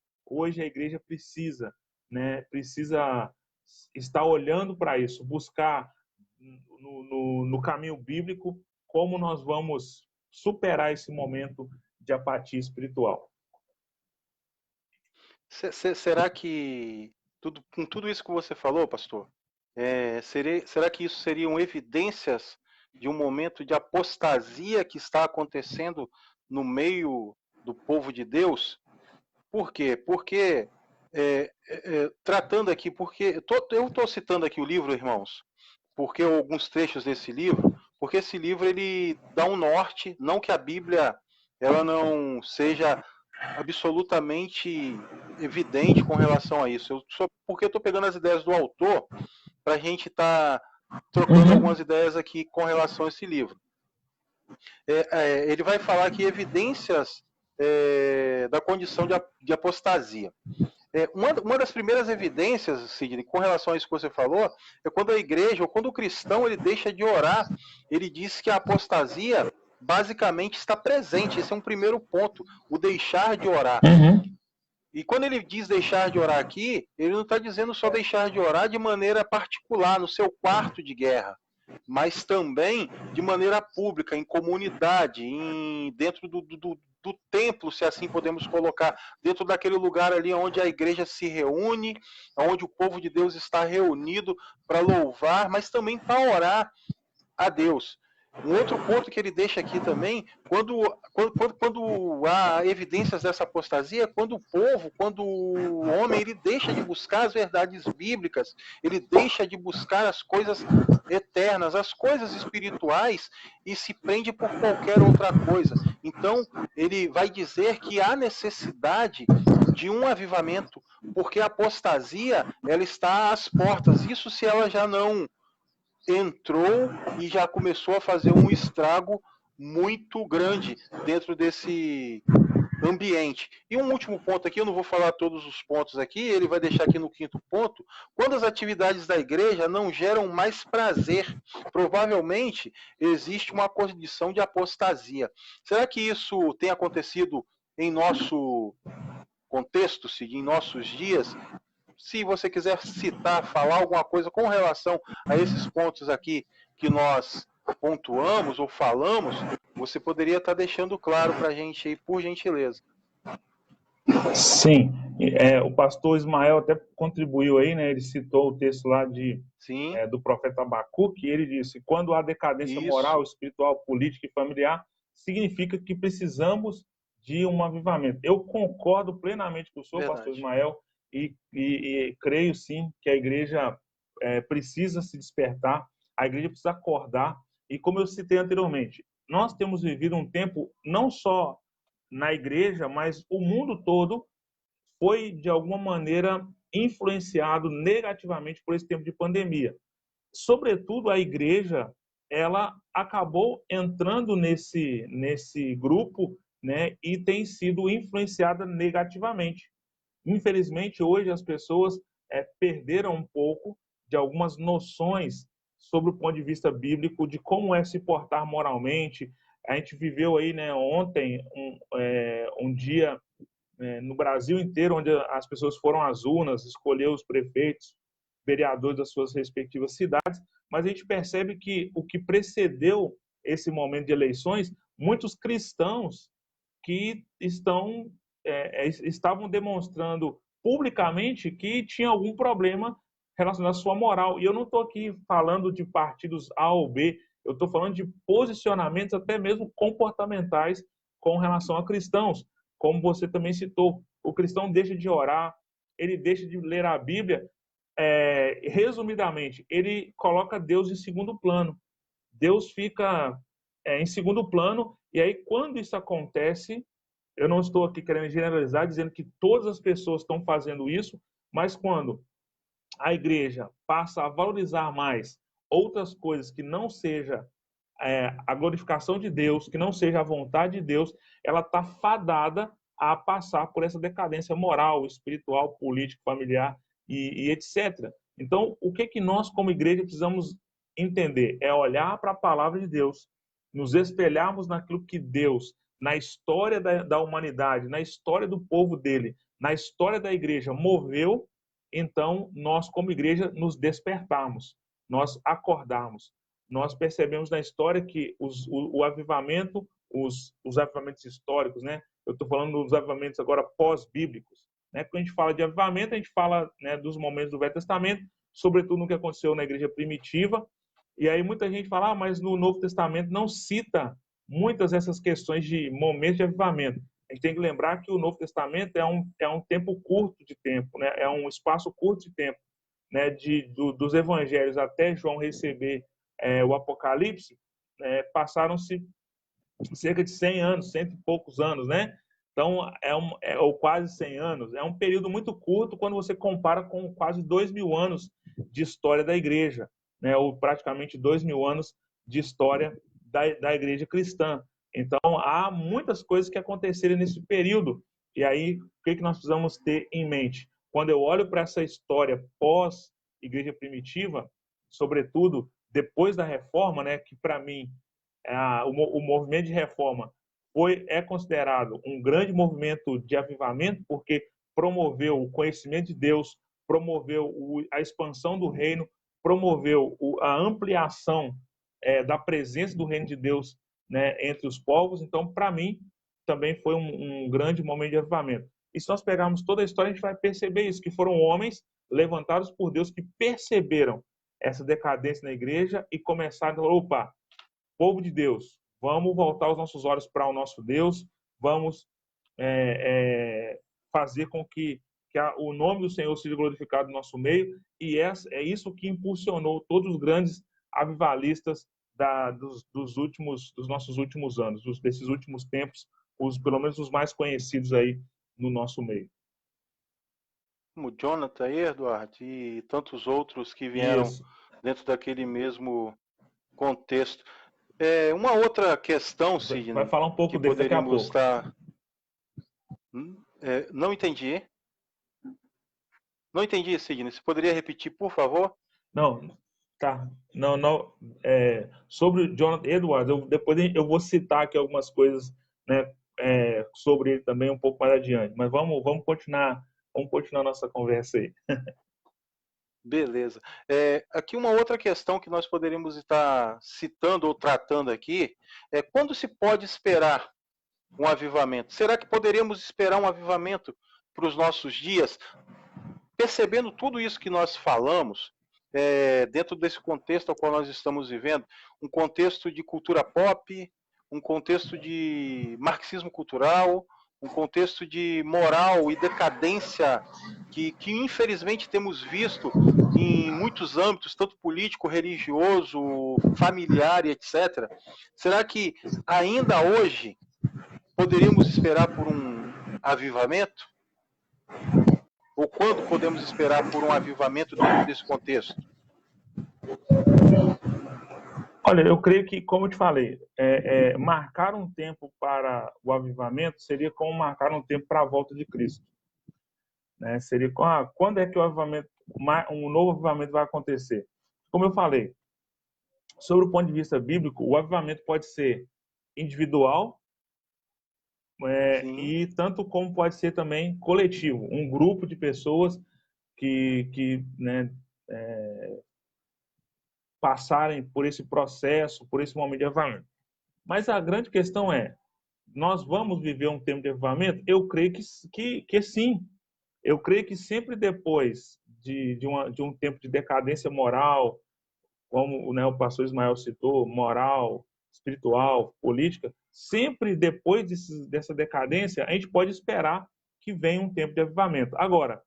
a igreja precisa, né, precisa estar olhando para isso, buscar no caminho bíblico como nós vamos superar esse momento de apatia espiritual. Será que, com tudo isso que você falou, pastor, será que isso seriam evidências de um momento de apostasia que está acontecendo no meio do povo de Deus? Por quê? Porque, tratando aqui, porque eu estou citando aqui o livro, irmãos, porque alguns trechos desse livro, porque esse livro ele dá um norte, não que a Bíblia ela não seja absolutamente evidente com relação a isso. Porque eu estou pegando as ideias do autor para a gente estar trocando algumas ideias aqui com relação a esse livro. Ele vai falar que evidências da condição de apostasia. Uma das primeiras evidências, Sidney, com relação a isso que você falou, é quando a igreja, ou quando o cristão, ele deixa de orar, ele diz que a apostasia basicamente está presente. Esse é um primeiro ponto, o deixar de orar. E quando ele diz deixar de orar aqui, ele não está dizendo só deixar de orar de maneira particular, no seu quarto de guerra, mas também de maneira pública, em comunidade, dentro do templo, se assim podemos colocar, dentro daquele lugar ali onde a igreja se reúne, onde o povo de Deus está reunido para louvar, mas também para orar a Deus. Um outro ponto que ele deixa aqui também, quando há evidências dessa apostasia, quando o homem, ele deixa de buscar as verdades bíblicas, ele deixa de buscar as coisas eternas, as coisas espirituais, e se prende por qualquer outra coisa. Então, ele vai dizer que há necessidade de um avivamento, porque a apostasia, ela está às portas. Isso se ela já não entrou e já começou a fazer um estrago muito grande dentro desse ambiente. E um último ponto aqui, eu não vou falar todos os pontos aqui, ele vai deixar aqui no quinto ponto, quando as atividades da igreja não geram mais prazer, provavelmente existe uma condição de apostasia. Será que isso tem acontecido em nosso contexto, em nossos dias? Se você quiser citar, falar alguma coisa com relação a esses pontos aqui que nós pontuamos ou falamos, você poderia estar deixando claro para a gente aí, por gentileza. Sim, o pastor Ismael até contribuiu aí, né? Ele citou o texto lá do profeta Abacuque, e ele disse: quando há decadência moral, espiritual, política e familiar, significa que precisamos de um avivamento. Eu concordo plenamente com o senhor, pastor Ismael, e creio sim que a igreja precisa se despertar, a igreja precisa acordar, e como eu citei anteriormente, nós temos vivido um tempo não só na igreja, mas o mundo todo foi, de alguma maneira, influenciado negativamente por esse tempo de pandemia. Sobretudo, a igreja, ela acabou entrando nesse grupo, né, e tem sido influenciada negativamente. Infelizmente, hoje as pessoas perderam um pouco de algumas noções sobre o ponto de vista bíblico, de como é se portar moralmente. A gente viveu aí, né, ontem um dia no Brasil inteiro onde as pessoas foram às urnas escolher os prefeitos, vereadores das suas respectivas cidades, mas a gente percebe que o que precedeu esse momento de eleições, muitos cristãos que estavam demonstrando publicamente que tinha algum problema relacionado à sua moral. E eu não estou aqui falando de partidos A ou B, eu estou falando de posicionamentos até mesmo comportamentais com relação a cristãos. Como você também citou, o cristão deixa de orar, ele deixa de ler a Bíblia. Resumidamente, ele coloca Deus em segundo plano. Deus fica em segundo plano, e aí quando isso acontece, eu não estou aqui querendo generalizar, dizendo que todas as pessoas estão fazendo isso, mas quando a igreja passa a valorizar mais outras coisas que não seja a glorificação de Deus, que não seja a vontade de Deus, ela está fadada a passar por essa decadência moral, espiritual, política, familiar e etc. Então, o que que nós, como igreja, precisamos entender? É olhar para a palavra de Deus, nos espelharmos naquilo que Deus, na história da humanidade, na história do povo dele, na história da igreja, moveu. Então, nós, como igreja, nos despertarmos, nós acordarmos. Nós percebemos na história que o avivamento, os avivamentos históricos, né? Eu estou falando dos avivamentos agora pós-bíblicos. Né? Quando a gente fala de avivamento, a gente fala, né, dos momentos do Velho Testamento, sobretudo no que aconteceu na igreja primitiva. E aí muita gente fala, mas no Novo Testamento não cita muitas dessas questões de momentos de avivamento. A gente tem que lembrar que o Novo Testamento é um tempo curto de tempo, né? É um espaço curto de tempo, né? Dos evangelhos até João receber o Apocalipse, passaram-se cerca de 100 anos, cento e poucos anos, né? Então, ou quase 100 anos. É um período muito curto quando você compara com quase 2.000 anos de história da igreja, né? Ou praticamente 2.000 anos de história da igreja cristã. Então, há muitas coisas que aconteceram nesse período. E aí, o que nós precisamos ter em mente? Quando eu olho para essa história pós-igreja primitiva, sobretudo depois da reforma, né, que para mim o movimento de reforma é considerado um grande movimento de avivamento, porque promoveu o conhecimento de Deus, promoveu a expansão do reino, promoveu a ampliação da presença do reino de Deus, né, entre os povos. Então, para mim, também foi um grande momento de avivamento. E se nós pegarmos toda a história, a gente vai perceber isso, que foram homens levantados por Deus que perceberam essa decadência na igreja e começaram a falar, opa, povo de Deus, vamos voltar os nossos olhos para o nosso Deus, vamos fazer com que o nome do Senhor seja glorificado no nosso meio, e é isso que impulsionou todos os grandes avivalistas dos nossos últimos anos, desses últimos tempos, pelo menos os mais conhecidos aí no nosso meio. Como Jonathan, Edward e tantos outros que vieram Isso. dentro daquele mesmo contexto. Uma outra questão, Sidney, vai falar um pouco que dele daqui a poderíamos pouco. estar... não entendi. Não entendi, Sidney. Você poderia repetir, por favor? Não, tá. Não. Sobre o Jonathan Edwards, depois eu vou citar aqui algumas coisas, né, sobre ele também um pouco mais adiante. Mas vamos continuar nossa conversa aí. Beleza. Aqui uma outra questão que nós poderíamos estar citando ou tratando aqui é quando se pode esperar um avivamento? Será que poderíamos esperar um avivamento para os nossos dias? Percebendo tudo isso que nós falamos, dentro desse contexto ao qual nós estamos vivendo, um contexto de cultura pop, um contexto de marxismo cultural, um contexto de moral e decadência que infelizmente temos visto em muitos âmbitos, tanto político, religioso, familiar e etc. Será que ainda hoje poderíamos esperar por um avivamento? Ou quando podemos esperar por um avivamento dentro desse contexto? Olha, eu creio que, como eu te falei, marcar um tempo para o avivamento seria como marcar um tempo para a volta de Cristo. Né? Seria quando é que um novo avivamento vai acontecer? Como eu falei, sobre o ponto de vista bíblico, o avivamento pode ser individual e tanto como pode ser também coletivo, um grupo de pessoas que né, passarem por esse processo, por esse momento de avivamento. Mas a grande questão é, nós vamos viver um tempo de avivamento? Eu creio que sim. Eu creio que sempre depois de um tempo de decadência moral, como, né, o pastor Ismael citou, moral, espiritual, política, sempre depois dessa decadência, a gente pode esperar que venha um tempo de avivamento. Agora,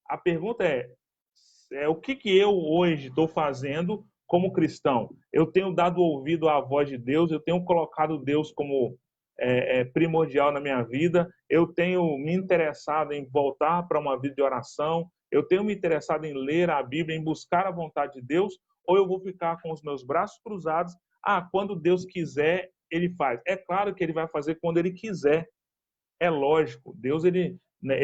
a pergunta é o que eu hoje estou fazendo como cristão? Eu tenho dado ouvido à voz de Deus, eu tenho colocado Deus como primordial na minha vida, eu tenho me interessado em voltar para uma vida de oração, eu tenho me interessado em ler a Bíblia, em buscar a vontade de Deus, ou eu vou ficar com os meus braços cruzados, quando Deus quiser, ele faz. É claro que ele vai fazer quando ele quiser. É lógico. Deus, ele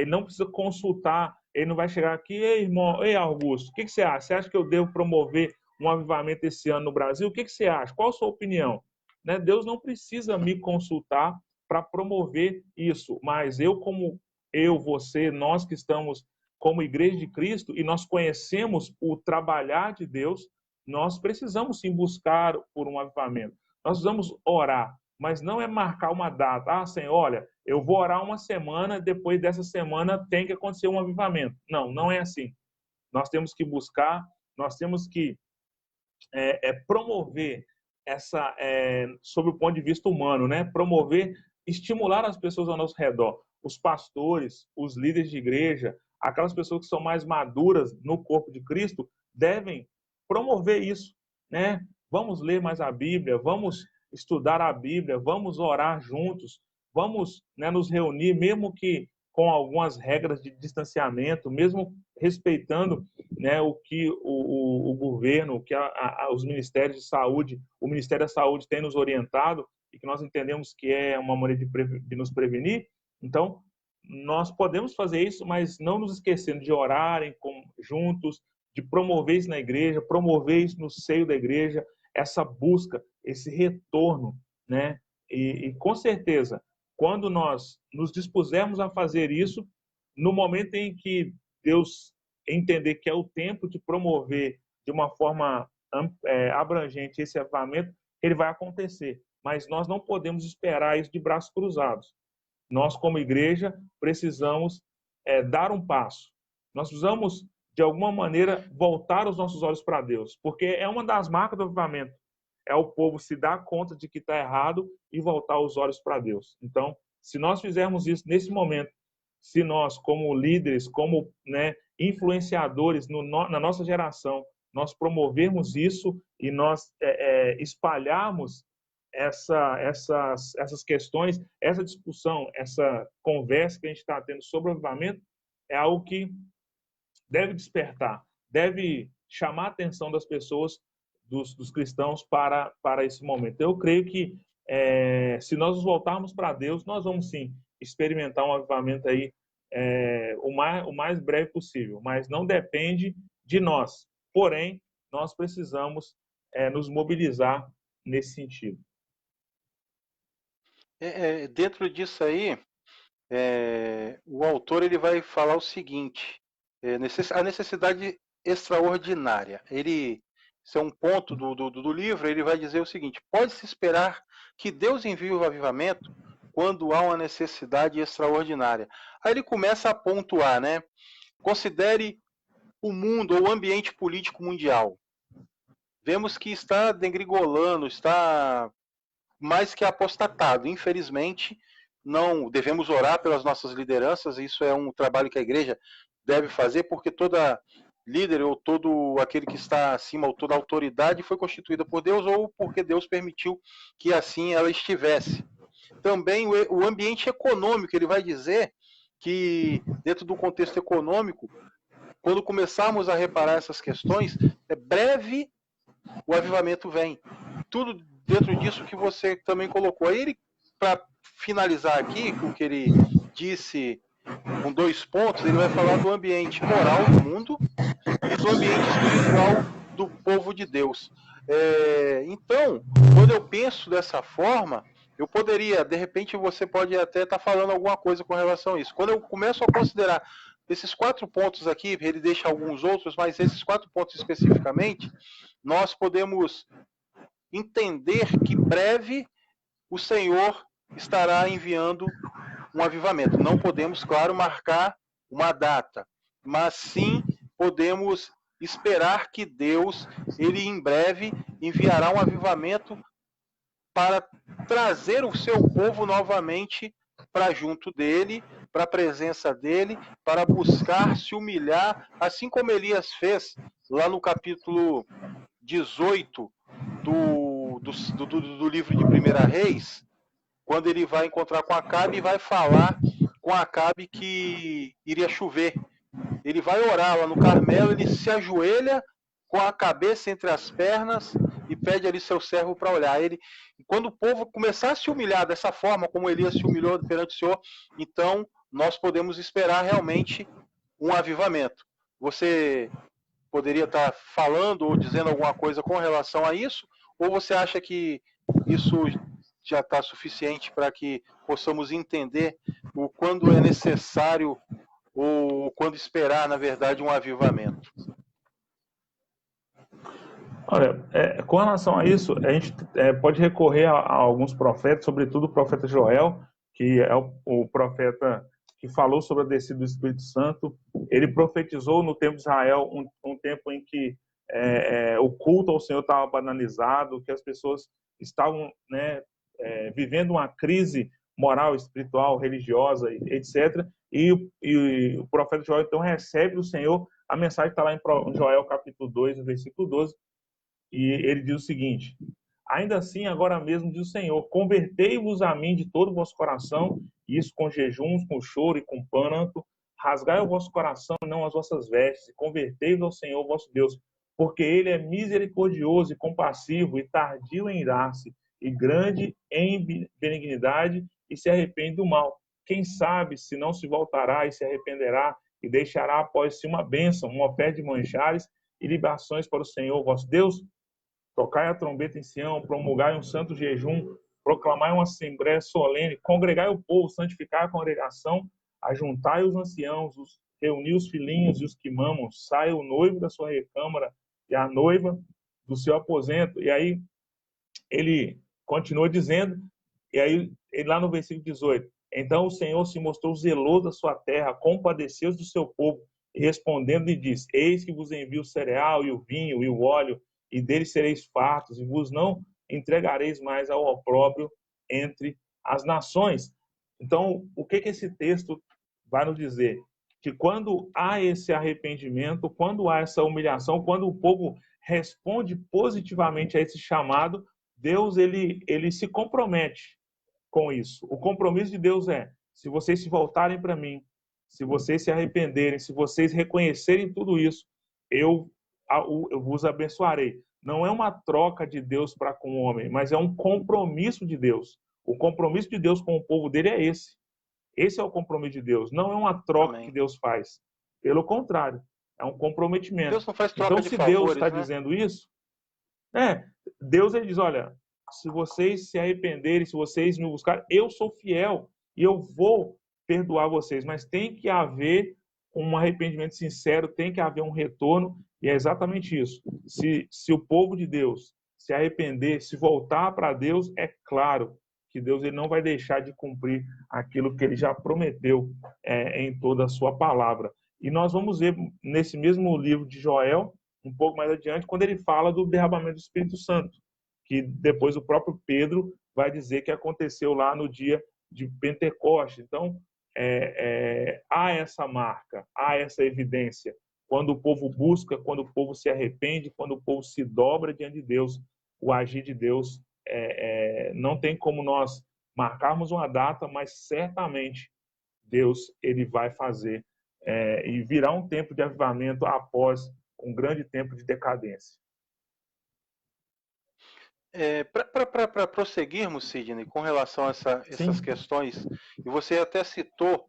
não precisa consultar, ele não vai chegar aqui, ei, irmão, ei, Augusto, o que você acha? Você acha que eu devo promover um avivamento esse ano no Brasil? O que você acha? Qual a sua opinião? Né? Deus não precisa me consultar para promover isso, mas você, nós que estamos como Igreja de Cristo e nós conhecemos o trabalhar de Deus, nós precisamos sim buscar por um avivamento. Nós precisamos orar, mas não é marcar uma data. Senhor, olha, eu vou orar uma semana, depois dessa semana tem que acontecer um avivamento. Não, não é assim. Nós temos que buscar, nós temos que promover sob o ponto de vista humano, né? Promover, estimular as pessoas ao nosso redor, os pastores, os líderes de igreja, aquelas pessoas que são mais maduras no corpo de Cristo, devem promover isso, né? Vamos ler mais a Bíblia, vamos estudar a Bíblia, vamos orar juntos, vamos, né, nos reunir, mesmo que com algumas regras de distanciamento, mesmo respeitando, né, o que o governo, o que os ministérios de saúde, o Ministério da Saúde tem nos orientado e que nós entendemos que é uma maneira de nos prevenir. Então, nós podemos fazer isso, mas não nos esquecendo de orarem juntos, de promover isso na igreja, promover isso no seio da igreja, essa busca, esse retorno, né? E com certeza, quando nós nos dispusermos a fazer isso, no momento em que Deus entender que é o tempo de promover de uma forma abrangente esse avivamento, ele vai acontecer. Mas nós não podemos esperar isso de braços cruzados. Nós, como igreja, precisamos dar um passo. Nós precisamos, de alguma maneira, voltar os nossos olhos para Deus, porque é uma das marcas do avivamento. É o povo se dar conta de que está errado e voltar os olhos para Deus. Então, se nós fizermos isso nesse momento, se nós, como líderes, como, né, influenciadores na nossa geração, nós promovermos isso e nós espalharmos essas questões, essa discussão, essa conversa que a gente está tendo sobre o avivamento, é algo que deve despertar, deve chamar a atenção das pessoas, dos cristãos para esse momento. Eu creio que se nós nos voltarmos para Deus, nós vamos sim experimentar um avivamento aí o mais breve possível, mas não depende de nós. Porém, nós precisamos nos mobilizar nesse sentido. Dentro disso aí, o autor ele vai falar o seguinte: a necessidade extraordinária. Isso é um ponto do livro. Ele vai dizer o seguinte: pode-se esperar que Deus envie o avivamento quando há uma necessidade extraordinária. Aí ele começa a pontuar, né? Considere o mundo ou o ambiente político mundial. Vemos que está degringolando, está mais que apostatado. Infelizmente, não devemos orar pelas nossas lideranças. Isso é um trabalho que a igreja deve fazer, porque toda líder ou todo aquele que está acima ou toda autoridade foi constituída por Deus ou porque Deus permitiu que assim ela estivesse. Também o ambiente econômico, ele vai dizer que dentro do contexto econômico, quando começarmos a reparar essas questões, breve o avivamento vem. Tudo dentro disso que você também colocou. Aí, para finalizar aqui, com o que ele disse com 2 pontos, ele vai falar do ambiente moral do mundo e do ambiente espiritual do povo de Deus. Então, quando eu penso dessa forma, eu poderia, de repente você pode até estar falando alguma coisa com relação a isso. Quando eu começo a considerar esses 4 pontos aqui, ele deixa alguns outros, mas esses 4 pontos especificamente, nós podemos entender que breve o Senhor estará enviando um avivamento. Não podemos, claro, marcar uma data, mas sim podemos esperar que Deus, ele em breve enviará um avivamento para trazer o seu povo novamente para junto dele, para a presença dele, para buscar se humilhar, assim como Elias fez lá no capítulo 18 do livro de 1 Reis, quando ele vai encontrar com Acabe e vai falar com Acabe que iria chover. Ele vai orar lá no Carmelo, ele se ajoelha com a cabeça entre as pernas e pede ali seu servo para olhar. Ele, quando o povo começar a se humilhar dessa forma, como Elias se humilhou perante o Senhor, então nós podemos esperar realmente um avivamento. Você poderia estar falando ou dizendo alguma coisa com relação a isso? Ou você acha que isso já está suficiente para que possamos entender o quando é necessário ou quando esperar, na verdade, um avivamento? Olha, com relação a isso, a gente pode recorrer a alguns profetas, sobretudo o profeta Joel, que é o profeta que falou sobre a descida do Espírito Santo. Ele profetizou no tempo de Israel, um tempo em que o culto ao Senhor estava banalizado, que as pessoas estavam, né, vivendo uma crise moral, espiritual, religiosa, etc. E o profeta Joel, então, recebe do Senhor a mensagem que está lá em Joel, capítulo 2, no versículo 12, e ele diz o seguinte: ainda assim, agora mesmo diz o Senhor, convertei-vos a mim de todo o vosso coração, isso com jejuns, com choro e com pranto, rasgai o vosso coração, não as vossas vestes, e convertei-vos ao Senhor vosso Deus, porque ele é misericordioso e compassivo, e tardio em irar-se, e grande em benignidade, e se arrepende do mal. Quem sabe se não se voltará e se arrependerá, e deixará após si uma bênção, uma oferta de manjares e libações para o Senhor vosso Deus? Tocai a trombeta em Sião, promulgai um santo jejum, proclamai uma assembléia solene, congregai o povo, santificai a congregação, ajuntai os anciãos, reuni os filhinhos e os que mamam, sai o noivo da sua recâmara e a noiva do seu aposento. E aí ele continua dizendo, e aí lá no versículo 18, então o Senhor se mostrou zeloso da sua terra, compadeceu-se do seu povo, e respondendo lhe disse: eis que vos envio o cereal e o vinho e o óleo, e deles sereis fartos, e vos não entregareis mais ao opróbrio entre as nações. Então, o que esse texto vai nos dizer? Que quando há esse arrependimento, quando há essa humilhação, quando o povo responde positivamente a esse chamado, Deus ele se compromete com isso. O compromisso de Deus é: se vocês se voltarem para mim, se vocês se arrependerem, se vocês reconhecerem tudo isso, eu vos abençoarei. Não é uma troca de Deus para com o homem, mas é um compromisso de Deus. O compromisso de Deus com o povo dele é esse. Esse é o compromisso de Deus. Não é uma troca Amém. que Deus faz. Pelo contrário, é um comprometimento. Deus não faz troca então, de se favores, Deus está né? dizendo isso, Deus ele diz: olha, se vocês se arrependerem, se vocês me buscarem, eu sou fiel e eu vou perdoar vocês. Mas tem que haver um arrependimento sincero, tem que haver um retorno, e é exatamente isso. Se o povo de Deus se arrepender, se voltar para Deus, é claro que Deus ele não vai deixar de cumprir aquilo que ele já prometeu em toda a sua palavra. E nós vamos ver nesse mesmo livro de Joel, um pouco mais adiante, quando ele fala do derramamento do Espírito Santo, que depois o próprio Pedro vai dizer que aconteceu lá no dia de Pentecoste. Então, há essa marca, há essa evidência. Quando o povo busca, quando o povo se arrepende, quando o povo se dobra diante de Deus, o agir de Deus não tem como nós marcarmos uma data, mas certamente Deus ele vai fazer e virá um tempo de avivamento após um grande tempo de decadência. Para prosseguirmos, Sidney, com relação a essas questões, e você até citou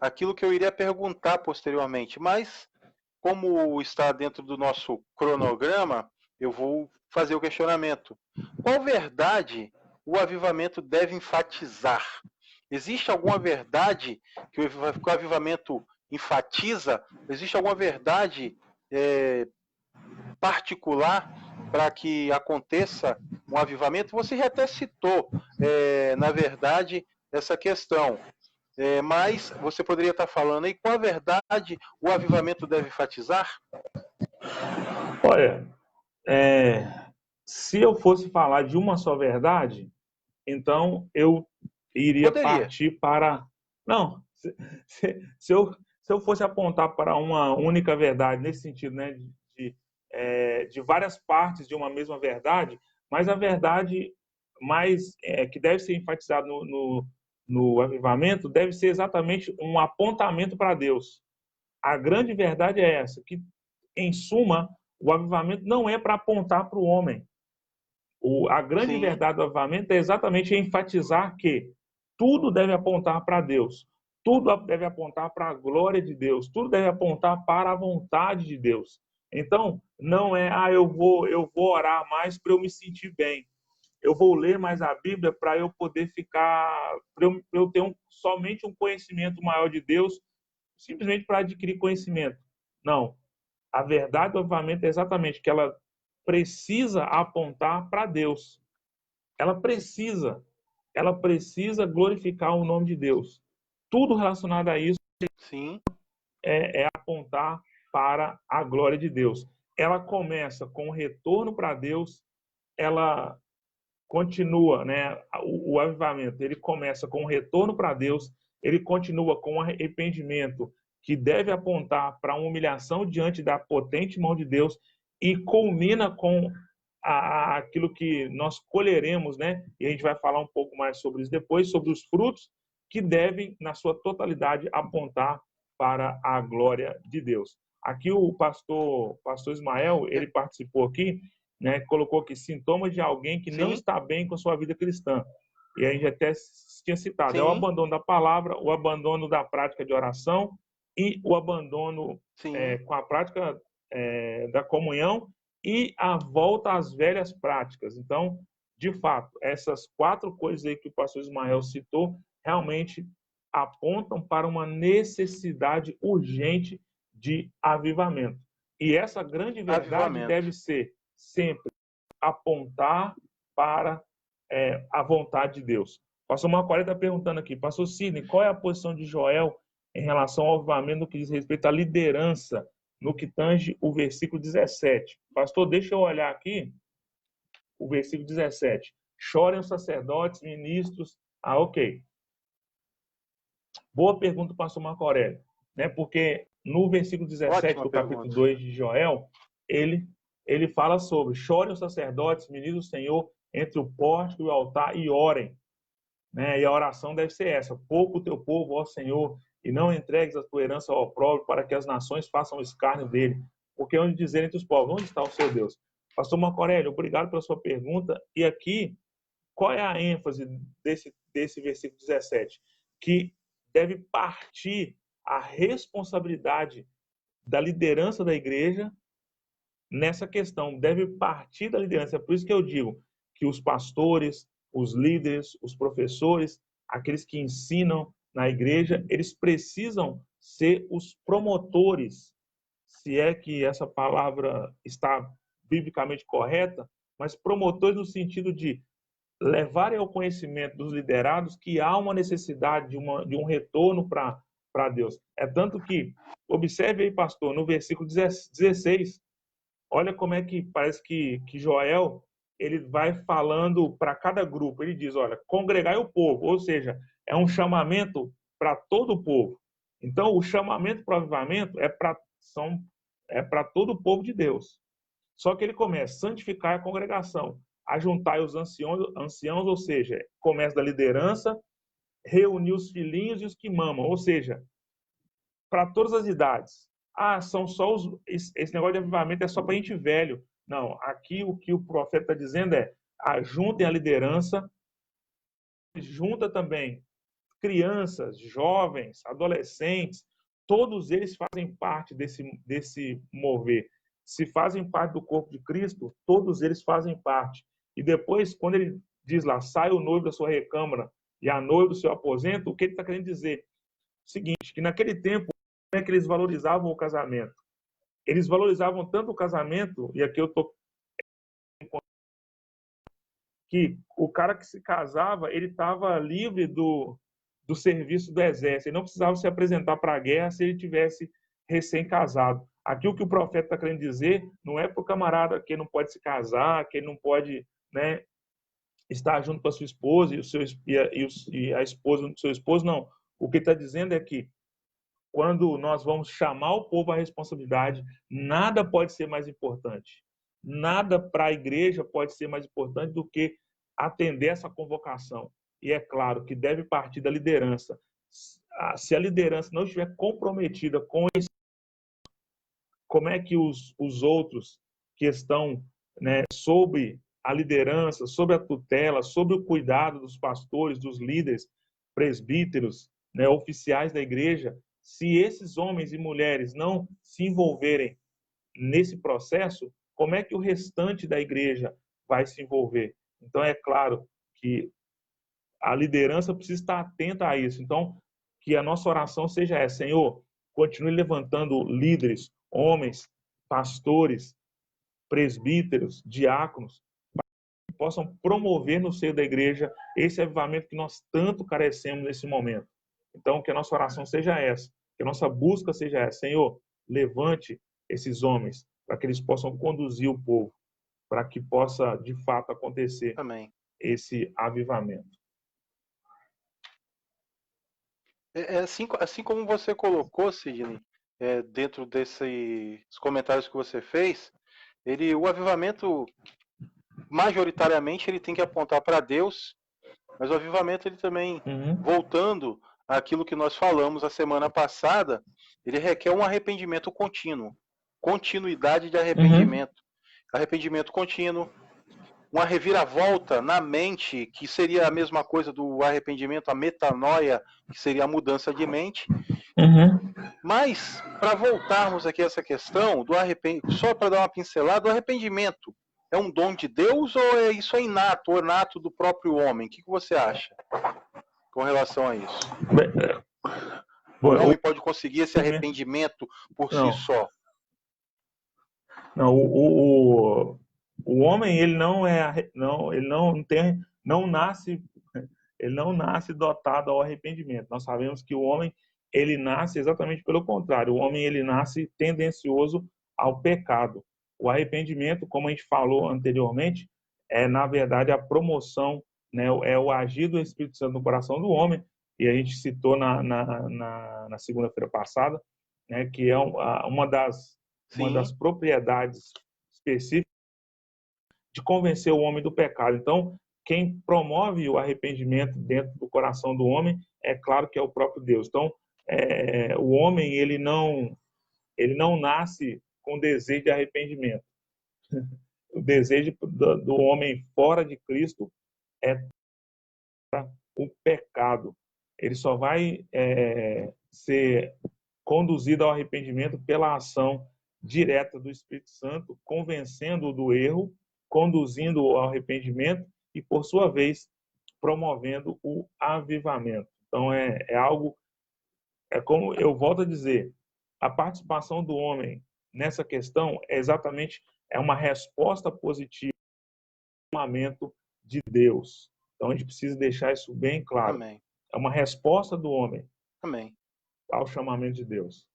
aquilo que eu iria perguntar posteriormente, mas como está dentro do nosso cronograma, eu vou fazer o questionamento. Qual verdade o avivamento deve enfatizar? Existe alguma verdade que o avivamento enfatiza? Existe alguma verdade particular para que aconteça um avivamento? Você já até citou, na verdade, essa questão. Mas você poderia estar falando aí qual a verdade o avivamento deve enfatizar? Olha, se eu fosse falar de uma só verdade, então eu iria partir para... Não, se eu fosse apontar para uma única verdade, nesse sentido, né, de várias partes de uma mesma verdade, mas a verdade mais que deve ser enfatizada no avivamento deve ser exatamente um apontamento para Deus. A grande verdade é essa, que, em suma, O avivamento não é para apontar para o homem. A grande verdade do avivamento é exatamente enfatizar que tudo deve apontar para Deus. Tudo deve apontar para a glória de Deus. Tudo deve apontar para a vontade de Deus. Então, não é, eu vou orar mais para eu me sentir bem. Eu vou ler mais a Bíblia para eu poder ficar, para eu ter somente um conhecimento maior de Deus, simplesmente para adquirir conhecimento. Não. A verdade do avivamento é exatamente que ela precisa apontar para Deus. Ela precisa glorificar o nome de Deus. Tudo relacionado a isso é apontar para a glória de Deus. Ela começa com o retorno para Deus, ela continua, né? O avivamento, ele começa com o retorno para Deus, ele continua com o arrependimento, que deve apontar para uma humilhação diante da potente mão de Deus, e culmina com aquilo que nós colheremos, né? E a gente vai falar um pouco mais sobre isso depois, sobre os frutos que devem, na sua totalidade, apontar para a glória de Deus. Aqui o pastor Ismael, ele participou aqui, né, colocou aqui sintomas de alguém que não está bem com a sua vida cristã. E a gente até tinha citado, é o abandono da palavra, o abandono da prática de oração e o abandono com a prática da comunhão e a volta às velhas práticas. Então, de fato, essas 4 coisas aí que o pastor Ismael citou realmente apontam para uma necessidade urgente de avivamento. E essa grande verdade deve ser sempre apontar para a vontade de Deus. O pastor Marco está perguntando aqui, pastor Sidney, qual é a posição de Joel em relação ao avivamento no que diz respeito à liderança, no que tange o versículo 17? Pastor, deixa eu olhar aqui o versículo 17. Chorem os sacerdotes, ministros. Ok. Boa pergunta, pastor Marco Aurélio, né? Porque no versículo 17 do capítulo 2 de Joel, ele fala sobre chorem os sacerdotes, ministros do Senhor, entre o pórtico e o altar, e orem. Né? E a oração deve ser essa: poupa o teu povo, ó Senhor, e não entregues a tua herança ao opróbrio, para que as nações façam escárnio dele. Porque onde dizer entre os povos, onde está o seu Deus? Pastor Marco Aurélio, obrigado pela sua pergunta. E aqui, qual é a ênfase desse versículo 17? Que deve partir a responsabilidade da liderança da igreja nessa questão, deve partir da liderança. É por isso que eu digo que os pastores, os líderes, os professores, aqueles que ensinam na igreja, eles precisam ser os promotores, se é que essa palavra está biblicamente correta, mas promotores no sentido de levarem ao conhecimento dos liderados que há uma necessidade de um retorno para Deus. É tanto que, observe aí, pastor, no versículo 16, olha como é que parece que Joel, ele vai falando para cada grupo. Ele diz, olha, congregai o povo, ou seja, é um chamamento para todo o povo. Então, o chamamento para o avivamento é para todo o povo de Deus. Só que ele começa a santificar a congregação, a juntar os anciãos, ou seja, começa da liderança, reunir os filhinhos e os que mamam, ou seja, para todas as idades. São só esse negócio de avivamento é só para gente velho. Não, aqui o que o profeta está dizendo é: ajuntem a liderança, junta também crianças, jovens, adolescentes, todos eles fazem parte desse mover. Se fazem parte do corpo de Cristo, todos eles fazem parte. E depois, quando ele diz lá, sai o noivo da sua recâmara e a noiva do seu aposento, o que ele está querendo dizer? O seguinte, que naquele tempo, como é que eles valorizavam o casamento? Eles valorizavam tanto o casamento, e aqui eu estou... que o cara que se casava, ele estava livre do serviço do exército, ele não precisava se apresentar para a guerra se ele tivesse recém-casado. Aqui o que o profeta está querendo dizer não é para o camarada que não pode se casar, que ele não pode, né, estar junto com a sua esposa e a esposa do seu esposo, não. O que está dizendo é que quando nós vamos chamar o povo à responsabilidade, nada pode ser mais importante. Nada para a igreja pode ser mais importante do que atender essa convocação. E é claro que deve partir da liderança. Se a liderança não estiver comprometida com isso, como é que os outros que estão, né, sob a liderança, sob a tutela, sob o cuidado dos pastores, dos líderes, presbíteros, né, oficiais da igreja, se esses homens e mulheres não se envolverem nesse processo, como é que o restante da igreja vai se envolver? Então, é claro que a liderança precisa estar atenta a isso. Então, que a nossa oração seja essa: Senhor, continue levantando líderes, homens, pastores, presbíteros, diáconos, que possam promover no seio da igreja esse avivamento que nós tanto carecemos nesse momento. Então, que a nossa oração seja essa, que a nossa busca seja essa: Senhor, levante esses homens para que eles possam conduzir o povo, para que possa, de fato, acontecer Amém. esse avivamento. Assim como você colocou, Sidney, dentro desses comentários que você fez, o avivamento, majoritariamente, ele tem que apontar para Deus, mas o avivamento, ele também, voltando àquilo que nós falamos a semana passada, ele requer um arrependimento contínuo, continuidade de arrependimento, arrependimento contínuo, uma reviravolta na mente, que seria a mesma coisa do arrependimento, a metanoia, que seria a mudança de mente. Mas, para voltarmos aqui a essa questão do arrependimento, só para dar uma pincelada, o arrependimento é um dom de Deus ou isso é inato, ornato do próprio homem? O que você acha com relação a isso? O homem pode conseguir esse arrependimento por si só? Não, o homem, ele não nasce dotado ao arrependimento. Nós sabemos que o homem, ele nasce exatamente pelo contrário. O homem, ele nasce tendencioso ao pecado. O arrependimento, como a gente falou anteriormente, é, na verdade, a promoção, né, é o agir do Espírito Santo no coração do homem, e a gente citou na segunda-feira passada, né, que é uma das propriedades específicas de convencer o homem do pecado. Então, quem promove o arrependimento dentro do coração do homem, é claro que é o próprio Deus. Então, o homem, ele não nasce com desejo de arrependimento. O desejo do homem fora de Cristo é o pecado. Ele só vai ser conduzido ao arrependimento pela ação direta do Espírito Santo, convencendo-o do erro, conduzindo-o ao arrependimento e, por sua vez, promovendo o avivamento. Então, é algo, como eu volto a dizer, a participação do homem nessa questão é exatamente uma resposta positiva ao chamamento de Deus. Então, a gente precisa deixar isso bem claro. Amém. É uma resposta do homem Amém. ao chamamento de Deus.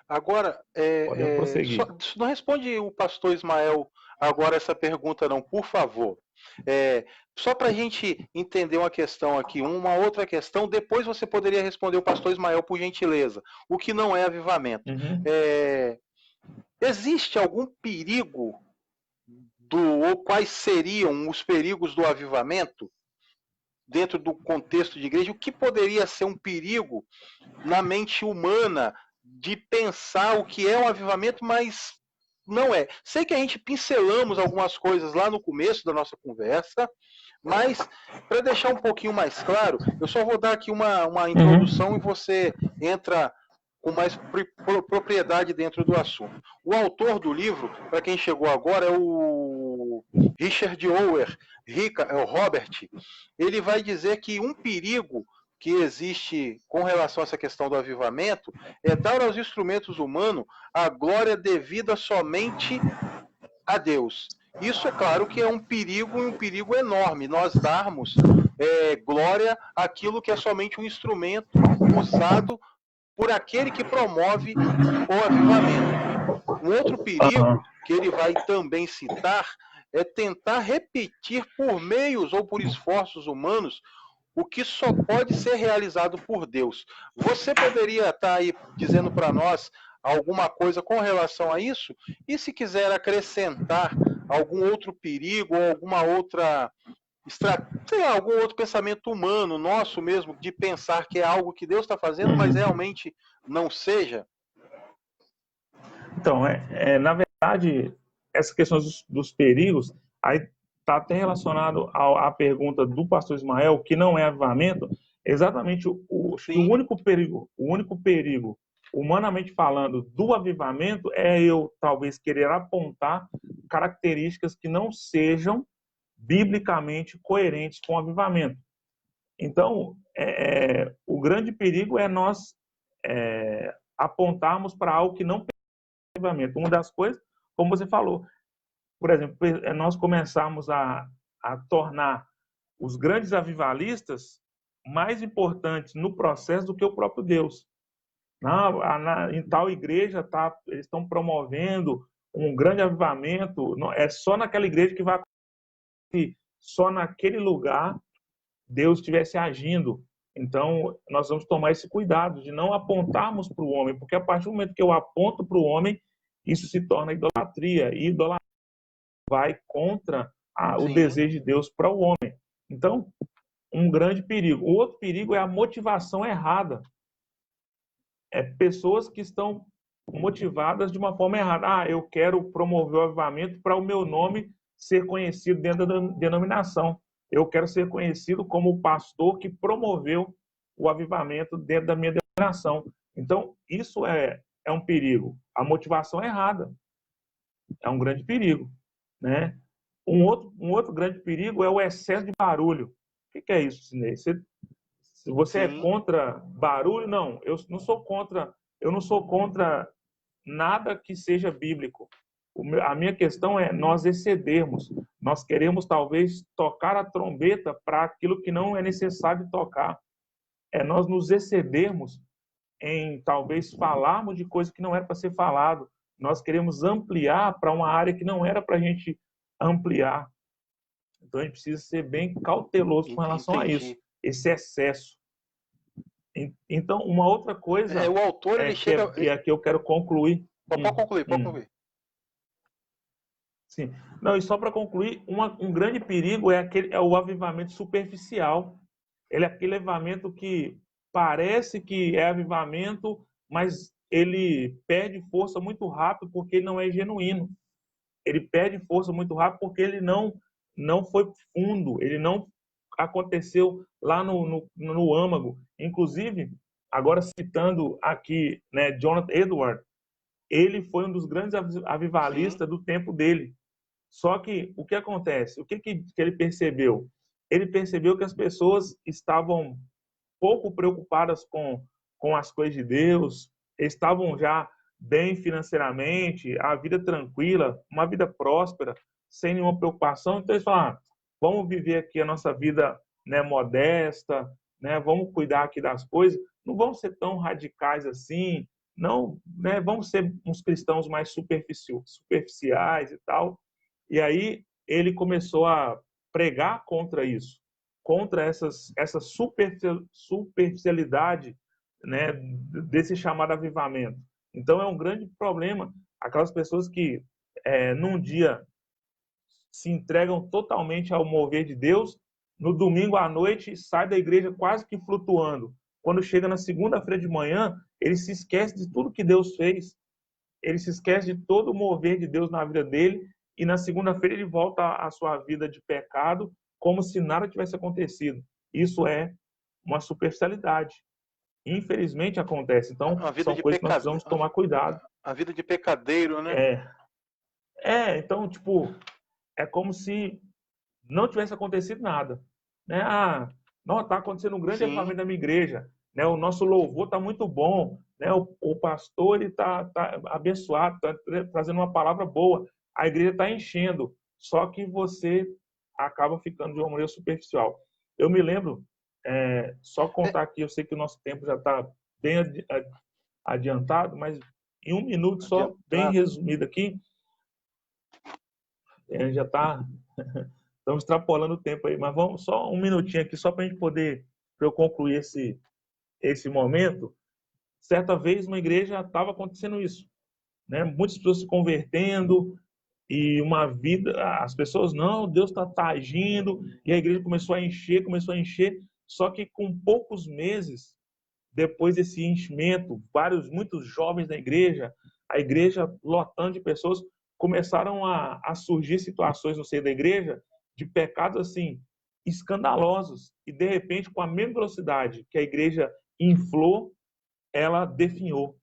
Agora, não responde o pastor Ismael agora essa pergunta não, por favor. Só para a gente entender uma questão aqui, uma outra questão, depois você poderia responder o pastor Ismael, por gentileza. O que não é avivamento? Existe algum perigo ou quais seriam os perigos do avivamento dentro do contexto de igreja? O que poderia ser um perigo na mente humana de pensar o que é um avivamento, mas não é? Sei que a gente pincelamos algumas coisas lá no começo da nossa conversa, mas para deixar um pouquinho mais claro, eu só vou dar aqui uma introdução e você entra com mais propriedade dentro do assunto. O autor do livro, para quem chegou agora, é o Richard Ower, o Robert. Ele vai dizer que um perigo que existe com relação a essa questão do avivamento é dar aos instrumentos humanos a glória devida somente a Deus. Isso é claro que é um perigo, e um perigo enorme, nós darmos glória àquilo que é somente um instrumento usado por aquele que promove o avivamento. Um outro perigo que ele vai também citar é tentar repetir por meios ou por esforços humanos o que só pode ser realizado por Deus. Você poderia estar aí dizendo para nós alguma coisa com relação a isso? E se quiser acrescentar algum outro perigo ou alguma outra algum outro pensamento humano, nosso mesmo, de pensar que é algo que Deus está fazendo, mas realmente não seja? Então, na verdade, essa questão dos perigos, aí está até relacionado à pergunta do pastor Ismael, que não é avivamento, exatamente acho que Sim, o único perigo, humanamente falando, do avivamento é eu talvez querer apontar características que não sejam biblicamente coerentes com o avivamento. Então, o grande perigo é nós apontarmos para algo que não avivamento. Uma das coisas, como você falou, por exemplo, nós começamos a tornar os grandes avivalistas mais importantes no processo do que o próprio Deus. Em tal igreja, eles estão promovendo um grande avivamento, é só naquela igreja que vai acontecer, só naquele lugar Deus estivesse agindo. Então, nós vamos tomar esse cuidado de não apontarmos para o homem, porque a partir do momento que eu aponto para o homem, isso se torna idolatria, e idolatria vai contra o sim, desejo de Deus para o homem. Então, um grande perigo. O outro perigo é a motivação errada. Pessoas que estão motivadas de uma forma errada. Eu quero promover o avivamento para o meu nome ser conhecido dentro da denominação. Eu quero ser conhecido como o pastor que promoveu o avivamento dentro da minha denominação. Então, isso é um perigo. A motivação é errada. É um grande perigo, né? Um outro grande perigo é o excesso de barulho. O que é isso, Sinei? Se você é sim. contra barulho, não. Eu não sou contra. Eu não sou contra nada que seja bíblico. A minha questão é nós excedermos. Nós queremos talvez tocar a trombeta para aquilo que não é necessário tocar. Nós nos excedermos em talvez falarmos de coisa que não era para ser falado. Nós queremos ampliar para uma área que não era para a gente ampliar. Então a gente precisa ser bem cauteloso com relação a isso, Entendi. esse excesso. Então, uma outra coisa O autor, ele chega... que aqui eu quero concluir. Pode concluir, pode concluir. Sim. Não, e só para concluir, um grande perigo é o avivamento superficial. Ele é aquele avivamento que parece que é avivamento, mas ele perde força muito rápido porque ele não é genuíno. Ele perde força muito rápido porque ele não foi fundo, ele não aconteceu lá no âmago. Inclusive, agora citando aqui, né, Jonathan Edwards, ele foi um dos grandes avivalistas Sim. do tempo dele. Só que o que acontece? O que ele percebeu? Ele percebeu que as pessoas estavam pouco preocupadas com as coisas de Deus, estavam já bem financeiramente, a vida tranquila, uma vida próspera, sem nenhuma preocupação. Então eles falaram, vamos viver aqui a nossa vida, né, modesta, né, vamos cuidar aqui das coisas, não vamos ser tão radicais assim, não, né, vamos ser uns cristãos mais superficiais e tal. E aí ele começou a pregar contra isso, contra essa superficialidade, né, desse chamado avivamento. Então é um grande problema aquelas pessoas que num dia se entregam totalmente ao mover de Deus, no domingo à noite sai da igreja quase que flutuando. Quando chega na segunda-feira de manhã, ele se esquece de tudo que Deus fez, ele se esquece de todo o mover de Deus na vida dele, e na segunda-feira ele volta à sua vida de pecado, como se nada tivesse acontecido. Isso é uma superficialidade. Infelizmente acontece. Então, A vida são de coisas que nós precisamos tomar cuidado. A vida de pecadeiro, né? Então, tipo, é como se não tivesse acontecido nada. Né? Não, está acontecendo um grande Sim. avivamento da minha igreja. Né? O nosso louvor está muito bom. Né? O pastor está abençoado, está trazendo uma palavra boa. A igreja está enchendo. Só que você acaba ficando de uma maneira superficial. Eu me lembro, só contar aqui, eu sei que o nosso tempo já está bem adiantado, mas em um minuto só, bem resumido aqui, já está... Estamos extrapolando o tempo aí, mas vamos só um minutinho aqui, só para a gente poder, para eu concluir esse momento. Certa vez, uma igreja estava acontecendo isso, né? Muitas pessoas se convertendo e uma vida, as pessoas, não, Deus está agindo, e a igreja começou a encher, só que com poucos meses, depois desse enchimento, muitos jovens da igreja, a igreja lotando de pessoas, começaram a surgir situações no seio da igreja de pecados assim escandalosos e de repente com a mesma velocidade que a igreja inflou, ela definhou.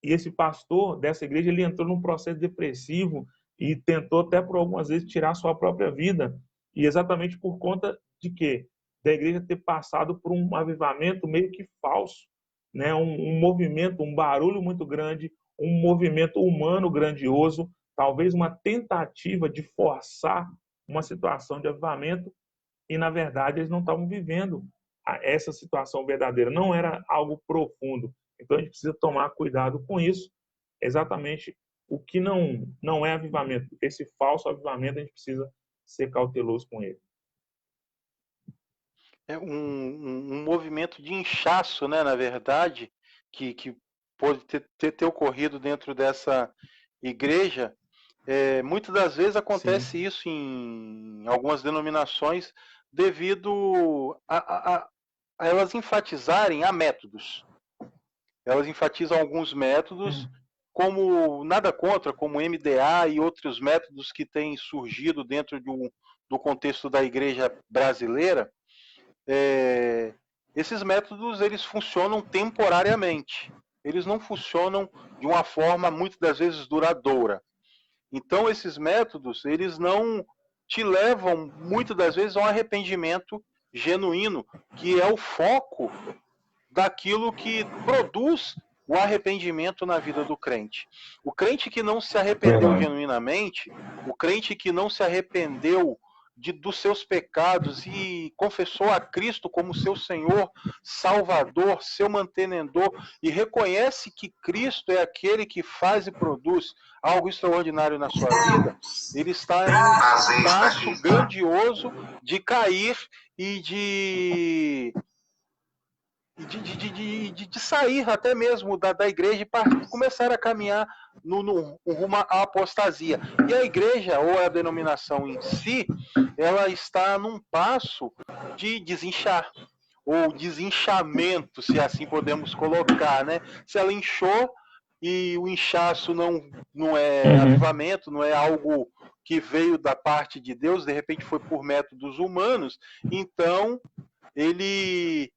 E esse pastor dessa igreja, ele entrou num processo depressivo e tentou até por algumas vezes tirar a sua própria vida. E exatamente por conta de quê? Da igreja ter passado por um avivamento meio que falso, né? Um movimento, um barulho muito grande, um movimento humano grandioso, talvez uma tentativa de forçar uma situação de avivamento e, na verdade, eles não estavam vivendo essa situação verdadeira, não era algo profundo. Então, a gente precisa tomar cuidado com isso. Exatamente o que não é avivamento. Esse falso avivamento, a gente precisa ser cauteloso com ele. É um movimento de inchaço, né, na verdade, que pode ter ocorrido dentro dessa igreja. Muitas das vezes acontece Sim. isso em algumas denominações devido a elas enfatizarem a métodos. Elas enfatizam alguns métodos, como nada contra, como MDA e outros métodos que têm surgido dentro do contexto da igreja brasileira. Esses métodos eles funcionam temporariamente. Eles não funcionam de uma forma muitas das vezes duradoura. Então esses métodos eles não te levam muitas das vezes a um arrependimento genuíno, que é o foco daquilo que produz o arrependimento na vida do crente. O crente que não se arrependeu genuinamente, o crente que não se arrependeu dos seus pecados e confessou a Cristo como seu Senhor, Salvador, seu mantenedor, e reconhece que Cristo é aquele que faz e produz algo extraordinário na sua vida, ele está em um passo grandioso de cair e de sair até mesmo da igreja e começar a caminhar no rumo à apostasia. E a igreja, ou a denominação em si, ela está num passo de desinchar, ou desinchamento, se assim podemos colocar, né? Se ela inchou e o inchaço não é avivamento, não é algo que veio da parte de Deus, de repente foi por métodos humanos, então ele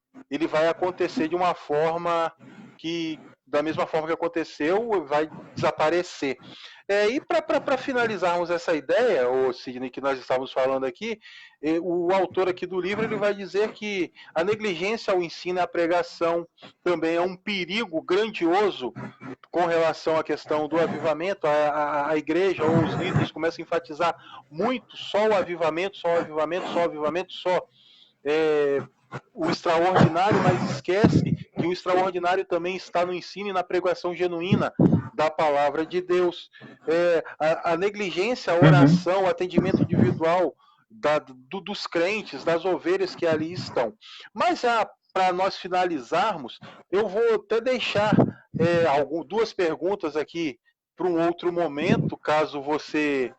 vai acontecer de uma forma que, da mesma forma que aconteceu, vai desaparecer. E para finalizarmos essa ideia, Sidney, que nós estávamos falando aqui, o autor aqui do livro ele vai dizer que a negligência ao ensino e à pregação também é um perigo grandioso com relação à questão do avivamento. A igreja ou os líderes começam a enfatizar muito só o avivamento, só o avivamento, só o avivamento, só o extraordinário, mas esquece que o extraordinário também está no ensino e na pregação genuína da palavra de Deus. A negligência, a oração, o atendimento individual dos crentes, das ovelhas que ali estão. Mas para nós finalizarmos, eu vou até deixar duas perguntas aqui para um outro momento, caso você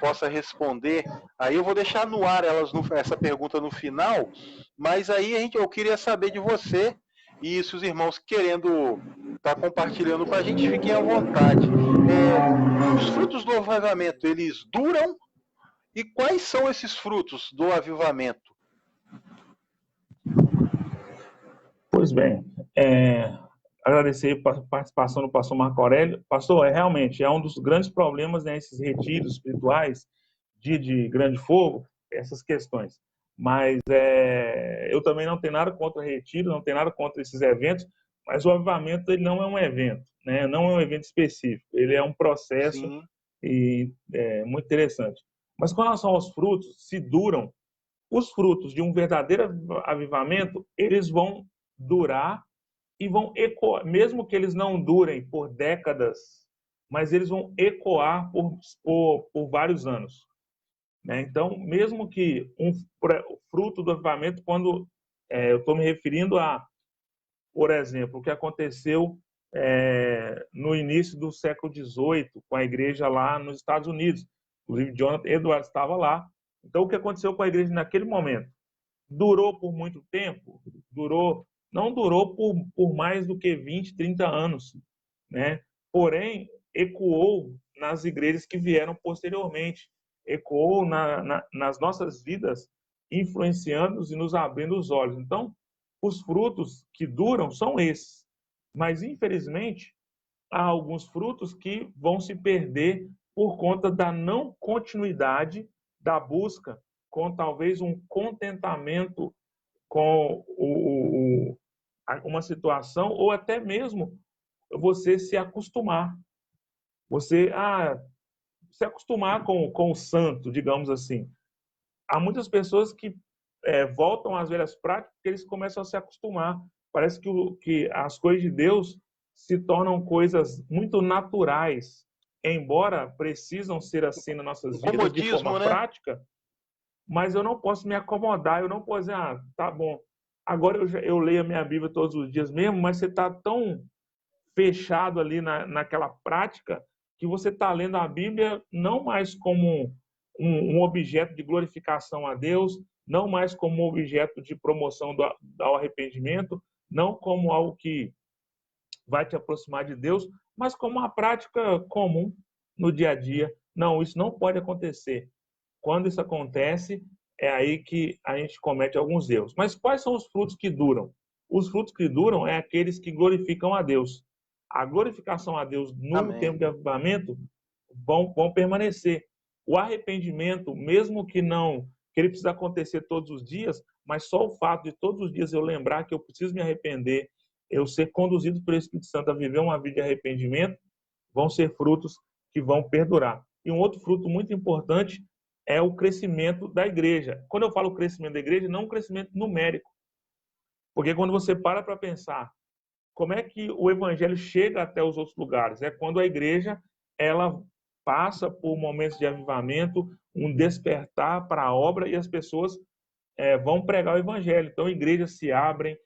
possa responder. Aí eu vou deixar no ar essa pergunta no final, mas aí eu queria saber de você, e se os irmãos querendo estar compartilhando com a gente, fiquem à vontade. Os frutos do avivamento, eles duram? E quais são esses frutos do avivamento? Pois bem, agradecer a participação do pastor Marco Aurélio. Pastor, realmente é um dos grandes problemas, né, esses retiros espirituais de grande fogo, essas questões. Mas eu também não tenho nada contra retiro, não tenho nada contra esses eventos, mas o avivamento ele não é um evento, né? Não é um evento específico, ele é um processo. Sim. E muito interessante. Mas com relação aos frutos, se duram, os frutos de um verdadeiro avivamento, eles vão durar e vão ecoar, mesmo que eles não durem por décadas, mas eles vão ecoar por vários anos. Né? Então, mesmo que o fruto do avivamento, quando eu estou me referindo a, por exemplo, o que aconteceu no início do século XVIII, com a igreja lá nos Estados Unidos. Inclusive, Jonathan Edwards estava lá. Então, o que aconteceu com a igreja naquele momento? Durou por muito tempo? Não durou por mais do que 20, 30 anos. Né? Porém, ecoou nas igrejas que vieram posteriormente, ecoou nas nossas vidas, influenciando-nos e nos abrindo os olhos. Então, os frutos que duram são esses. Mas, infelizmente, há alguns frutos que vão se perder por conta da não continuidade da busca, com talvez um contentamento com uma situação, ou até mesmo você se acostumar. Você se acostumar com o santo, digamos assim. Há muitas pessoas que voltam às velhas práticas porque eles começam a se acostumar. Parece que as coisas de Deus se tornam coisas muito naturais, embora precisam ser assim nas nossas vidas de forma prática, mas eu não posso me acomodar, eu não posso dizer, tá bom, agora eu leio a minha Bíblia todos os dias mesmo, mas você está tão fechado ali naquela prática que você está lendo a Bíblia não mais como um objeto de glorificação a Deus, não mais como um objeto de promoção ao arrependimento, não como algo que vai te aproximar de Deus, mas como uma prática comum no dia a dia. Não, isso não pode acontecer. Quando isso acontece, é aí que a gente comete alguns erros. Mas quais são os frutos que duram? Os frutos que duram é aqueles que glorificam a Deus. A glorificação a Deus no tempo de avivamento vão permanecer. O arrependimento, mesmo que ele precisa acontecer todos os dias, mas só o fato de todos os dias eu lembrar que eu preciso me arrepender, eu ser conduzido pelo Espírito Santo a viver uma vida de arrependimento, vão ser frutos que vão perdurar. E um outro fruto muito importante é o crescimento da igreja. Quando eu falo crescimento da igreja, não um crescimento numérico. Porque quando você para pensar como é que o evangelho chega até os outros lugares, é quando a igreja ela passa por momentos de avivamento, um despertar para a obra, e as pessoas vão pregar o evangelho. Então, igrejas se abrem,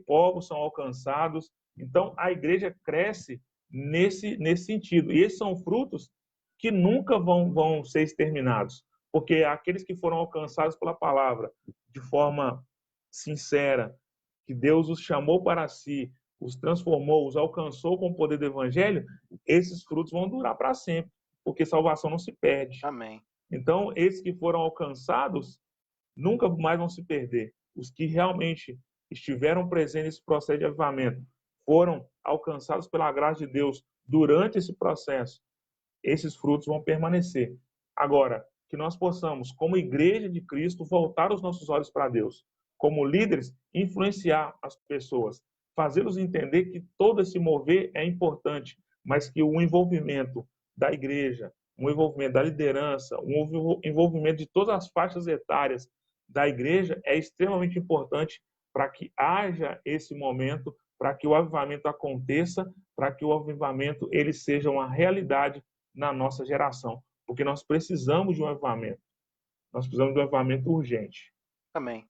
povos são alcançados. Então, a igreja cresce nesse sentido. E esses são frutos que nunca vão ser exterminados, porque aqueles que foram alcançados pela palavra de forma sincera, que Deus os chamou para si, os transformou, os alcançou com o poder do evangelho, esses frutos vão durar para sempre, porque salvação não se perde. Amém. Então, esses que foram alcançados nunca mais vão se perder. Os que realmente estiveram presentes nesse processo de avivamento, foram alcançados pela graça de Deus durante esse processo, esses frutos vão permanecer. Agora, que nós possamos, como igreja de Cristo, voltar os nossos olhos para Deus. Como líderes, influenciar as pessoas, fazê-los entender que todo esse mover é importante, mas que o envolvimento da igreja, o envolvimento da liderança, o envolvimento de todas as faixas etárias da igreja é extremamente importante para que haja esse momento, para que o avivamento aconteça, para que o avivamento ele seja uma realidade na nossa geração, porque nós precisamos de um avivamento. Nós precisamos de um avivamento urgente. Amém.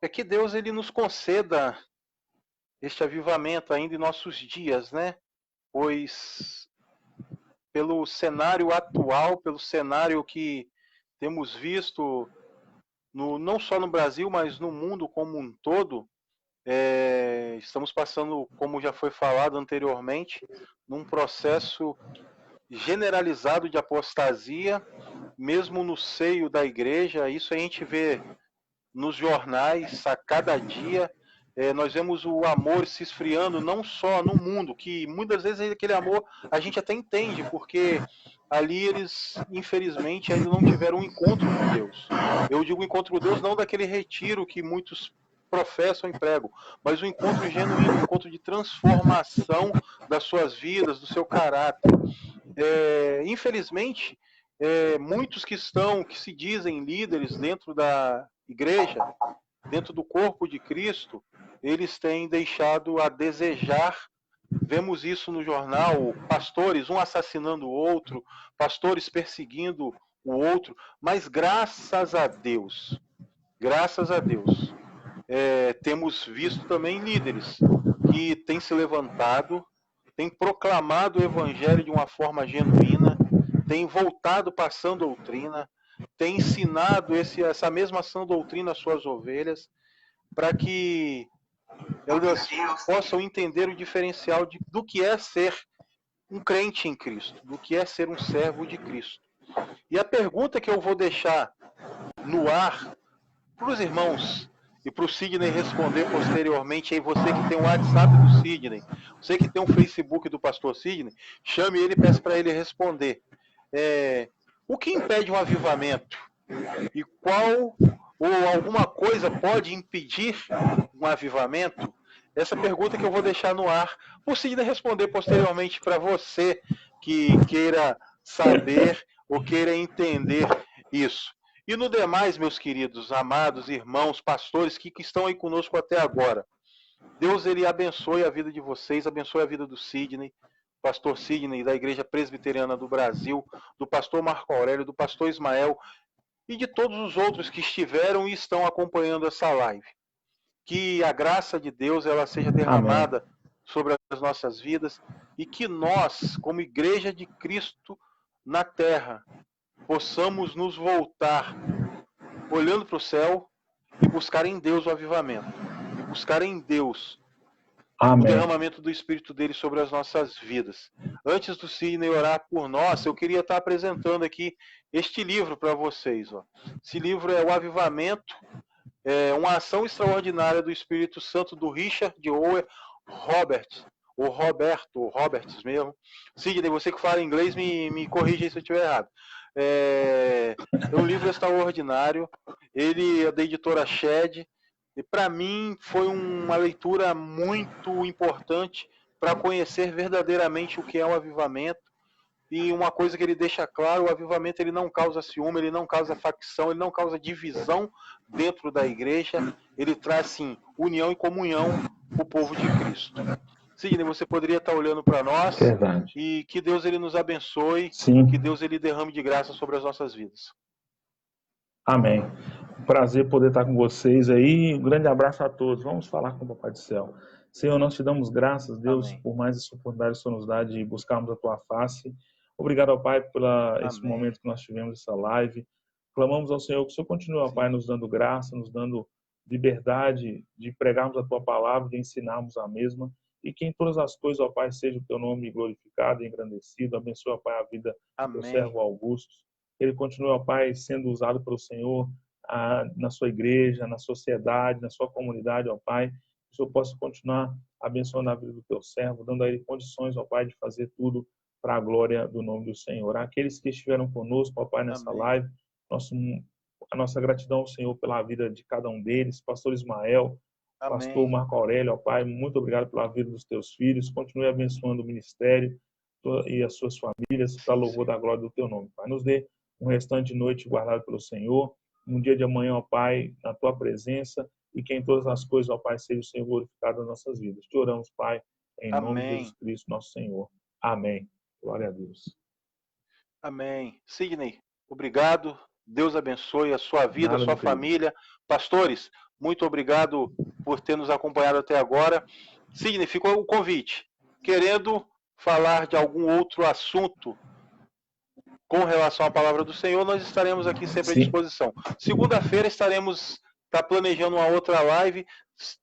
É que Deus ele nos conceda este avivamento ainda em nossos dias, né? Pois pelo cenário atual, pelo cenário que temos visto não só no Brasil, mas no mundo como um todo, estamos passando, como já foi falado anteriormente, num processo generalizado de apostasia, mesmo no seio da igreja. Isso a gente vê nos jornais a cada dia. Nós vemos o amor se esfriando não só no mundo, que muitas vezes aquele amor a gente até entende, porque ali eles, infelizmente, ainda não tiveram um encontro com Deus. Eu digo encontro com Deus não daquele retiro que muitos professam e pregam, mas um encontro genuíno, um encontro de transformação das suas vidas, do seu caráter. Infelizmente, muitos que se dizem líderes dentro da igreja, dentro do corpo de Cristo, eles têm deixado a desejar. Vemos isso no jornal, pastores, um assassinando o outro, pastores perseguindo o outro, mas graças a Deus, temos visto também líderes que têm se levantado, têm proclamado o evangelho de uma forma genuína, têm voltado para a sã doutrina, têm ensinado essa mesma sã doutrina às suas ovelhas, para que elas possam entender o diferencial do que é ser um crente em Cristo, do que é ser um servo de Cristo. E a pergunta que eu vou deixar no ar para os irmãos e para o Sidney responder posteriormente, aí você que tem o WhatsApp do Sidney, você que tem o Facebook do pastor Sidney, chame ele e peça para ele responder. O que impede um avivamento? E qual ou alguma coisa pode impedir um avivamento? Essa pergunta que eu vou deixar no ar, o Sidney responder posteriormente para você que queira saber ou queira entender isso. E no demais, meus queridos, amados irmãos, pastores que estão aí conosco até agora, Deus ele abençoe a vida de vocês, abençoe a vida do Sidney, pastor Sidney da Igreja Presbiteriana do Brasil, do pastor Marco Aurélio, do pastor Ismael e de todos os outros que estiveram e estão acompanhando essa live. Que a graça de Deus ela seja derramada sobre as nossas vidas e que nós, como Igreja de Cristo na Terra, possamos nos voltar olhando para o céu e buscar em Deus o avivamento. E buscar em Deus o derramamento do Espírito dele sobre as nossas vidas. Antes do Sidney orar por nós, eu queria estar apresentando aqui este livro para vocês. Esse livro é O Avivamento, uma ação extraordinária do Espírito Santo, do Richard Howell Roberts, ou Roberts mesmo. Sidney, você que fala inglês, me corrija aí se eu estiver errado. É um livro extraordinário, ele é da editora Shed, e para mim foi uma leitura muito importante para conhecer verdadeiramente o que é o avivamento. E uma coisa que ele deixa claro, o avivamento ele não causa ciúme, ele não causa facção, ele não causa divisão dentro da igreja, ele traz sim união e comunhão para o povo de Cristo. Sidney, você poderia estar olhando para nós. Verdade. E que Deus ele nos abençoe, Sim. Que Deus ele derrame de graça sobre as nossas vidas. Amém. Um prazer poder estar com vocês aí. Um grande abraço a todos. Vamos falar com o Papai do Céu. Senhor, nós te damos graças, Deus, Amém. por mais essa oportunidade que o Senhor nos dá de buscarmos a tua face. Obrigado, ó Pai, por esse momento que nós tivemos, essa live. Clamamos ao Senhor que o Senhor continue, ó Pai, nos dando graça, nos dando liberdade de pregarmos a tua palavra, de ensinarmos a mesma. E que em todas as coisas, ó Pai, seja o teu nome glorificado e engrandecido. Abençoa, ó Pai, a vida do servo Augusto. Ele continua, ó Pai, sendo usado pelo Senhor na sua igreja, na sociedade, na sua comunidade, ó Pai. Que o Senhor possa continuar abençoando a vida do teu servo, dando a ele condições, ó Pai, de fazer tudo para a glória do nome do Senhor. Aqueles que estiveram conosco, ó Pai, nessa live, a nossa gratidão ao Senhor pela vida de cada um deles. Pastor Ismael, pastor Marco Aurélio, ó Pai, muito obrigado pela vida dos teus filhos. Continue abençoando o ministério e as suas famílias, para louvor da glória do teu nome, Pai. Nos dê um restante de noite guardado pelo Senhor, um dia de amanhã, ó Pai, na tua presença, e que em todas as coisas, ó Pai, seja o Senhor glorificado nas nossas vidas. Te oramos, Pai, em nome de Jesus Cristo, nosso Senhor. Amém. Glória a Deus. Amém. Sidney, obrigado. Deus abençoe a sua vida, a sua família. Pastores, muito obrigado por ter nos acompanhado até agora. Sidney, ficou o convite. Querendo falar de algum outro assunto com relação à palavra do Senhor, nós estaremos aqui sempre à disposição. Segunda-feira estaremos planejando uma outra live,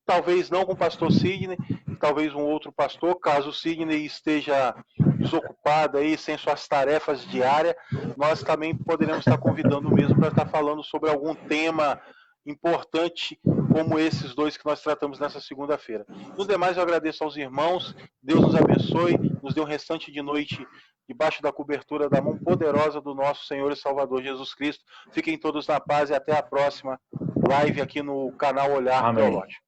talvez não com o pastor Sidney, talvez um outro pastor, caso o Sidney esteja desocupado aí, sem suas tarefas diárias, nós também poderemos estar convidando mesmo para estar falando sobre algum tema importante como esses dois que nós tratamos nessa segunda-feira. No demais, eu agradeço aos irmãos, Deus nos abençoe, nos dê um restante de noite debaixo da cobertura da mão poderosa do nosso Senhor e Salvador Jesus Cristo. Fiquem todos na paz e até a próxima live aqui no canal Olhar Teológico.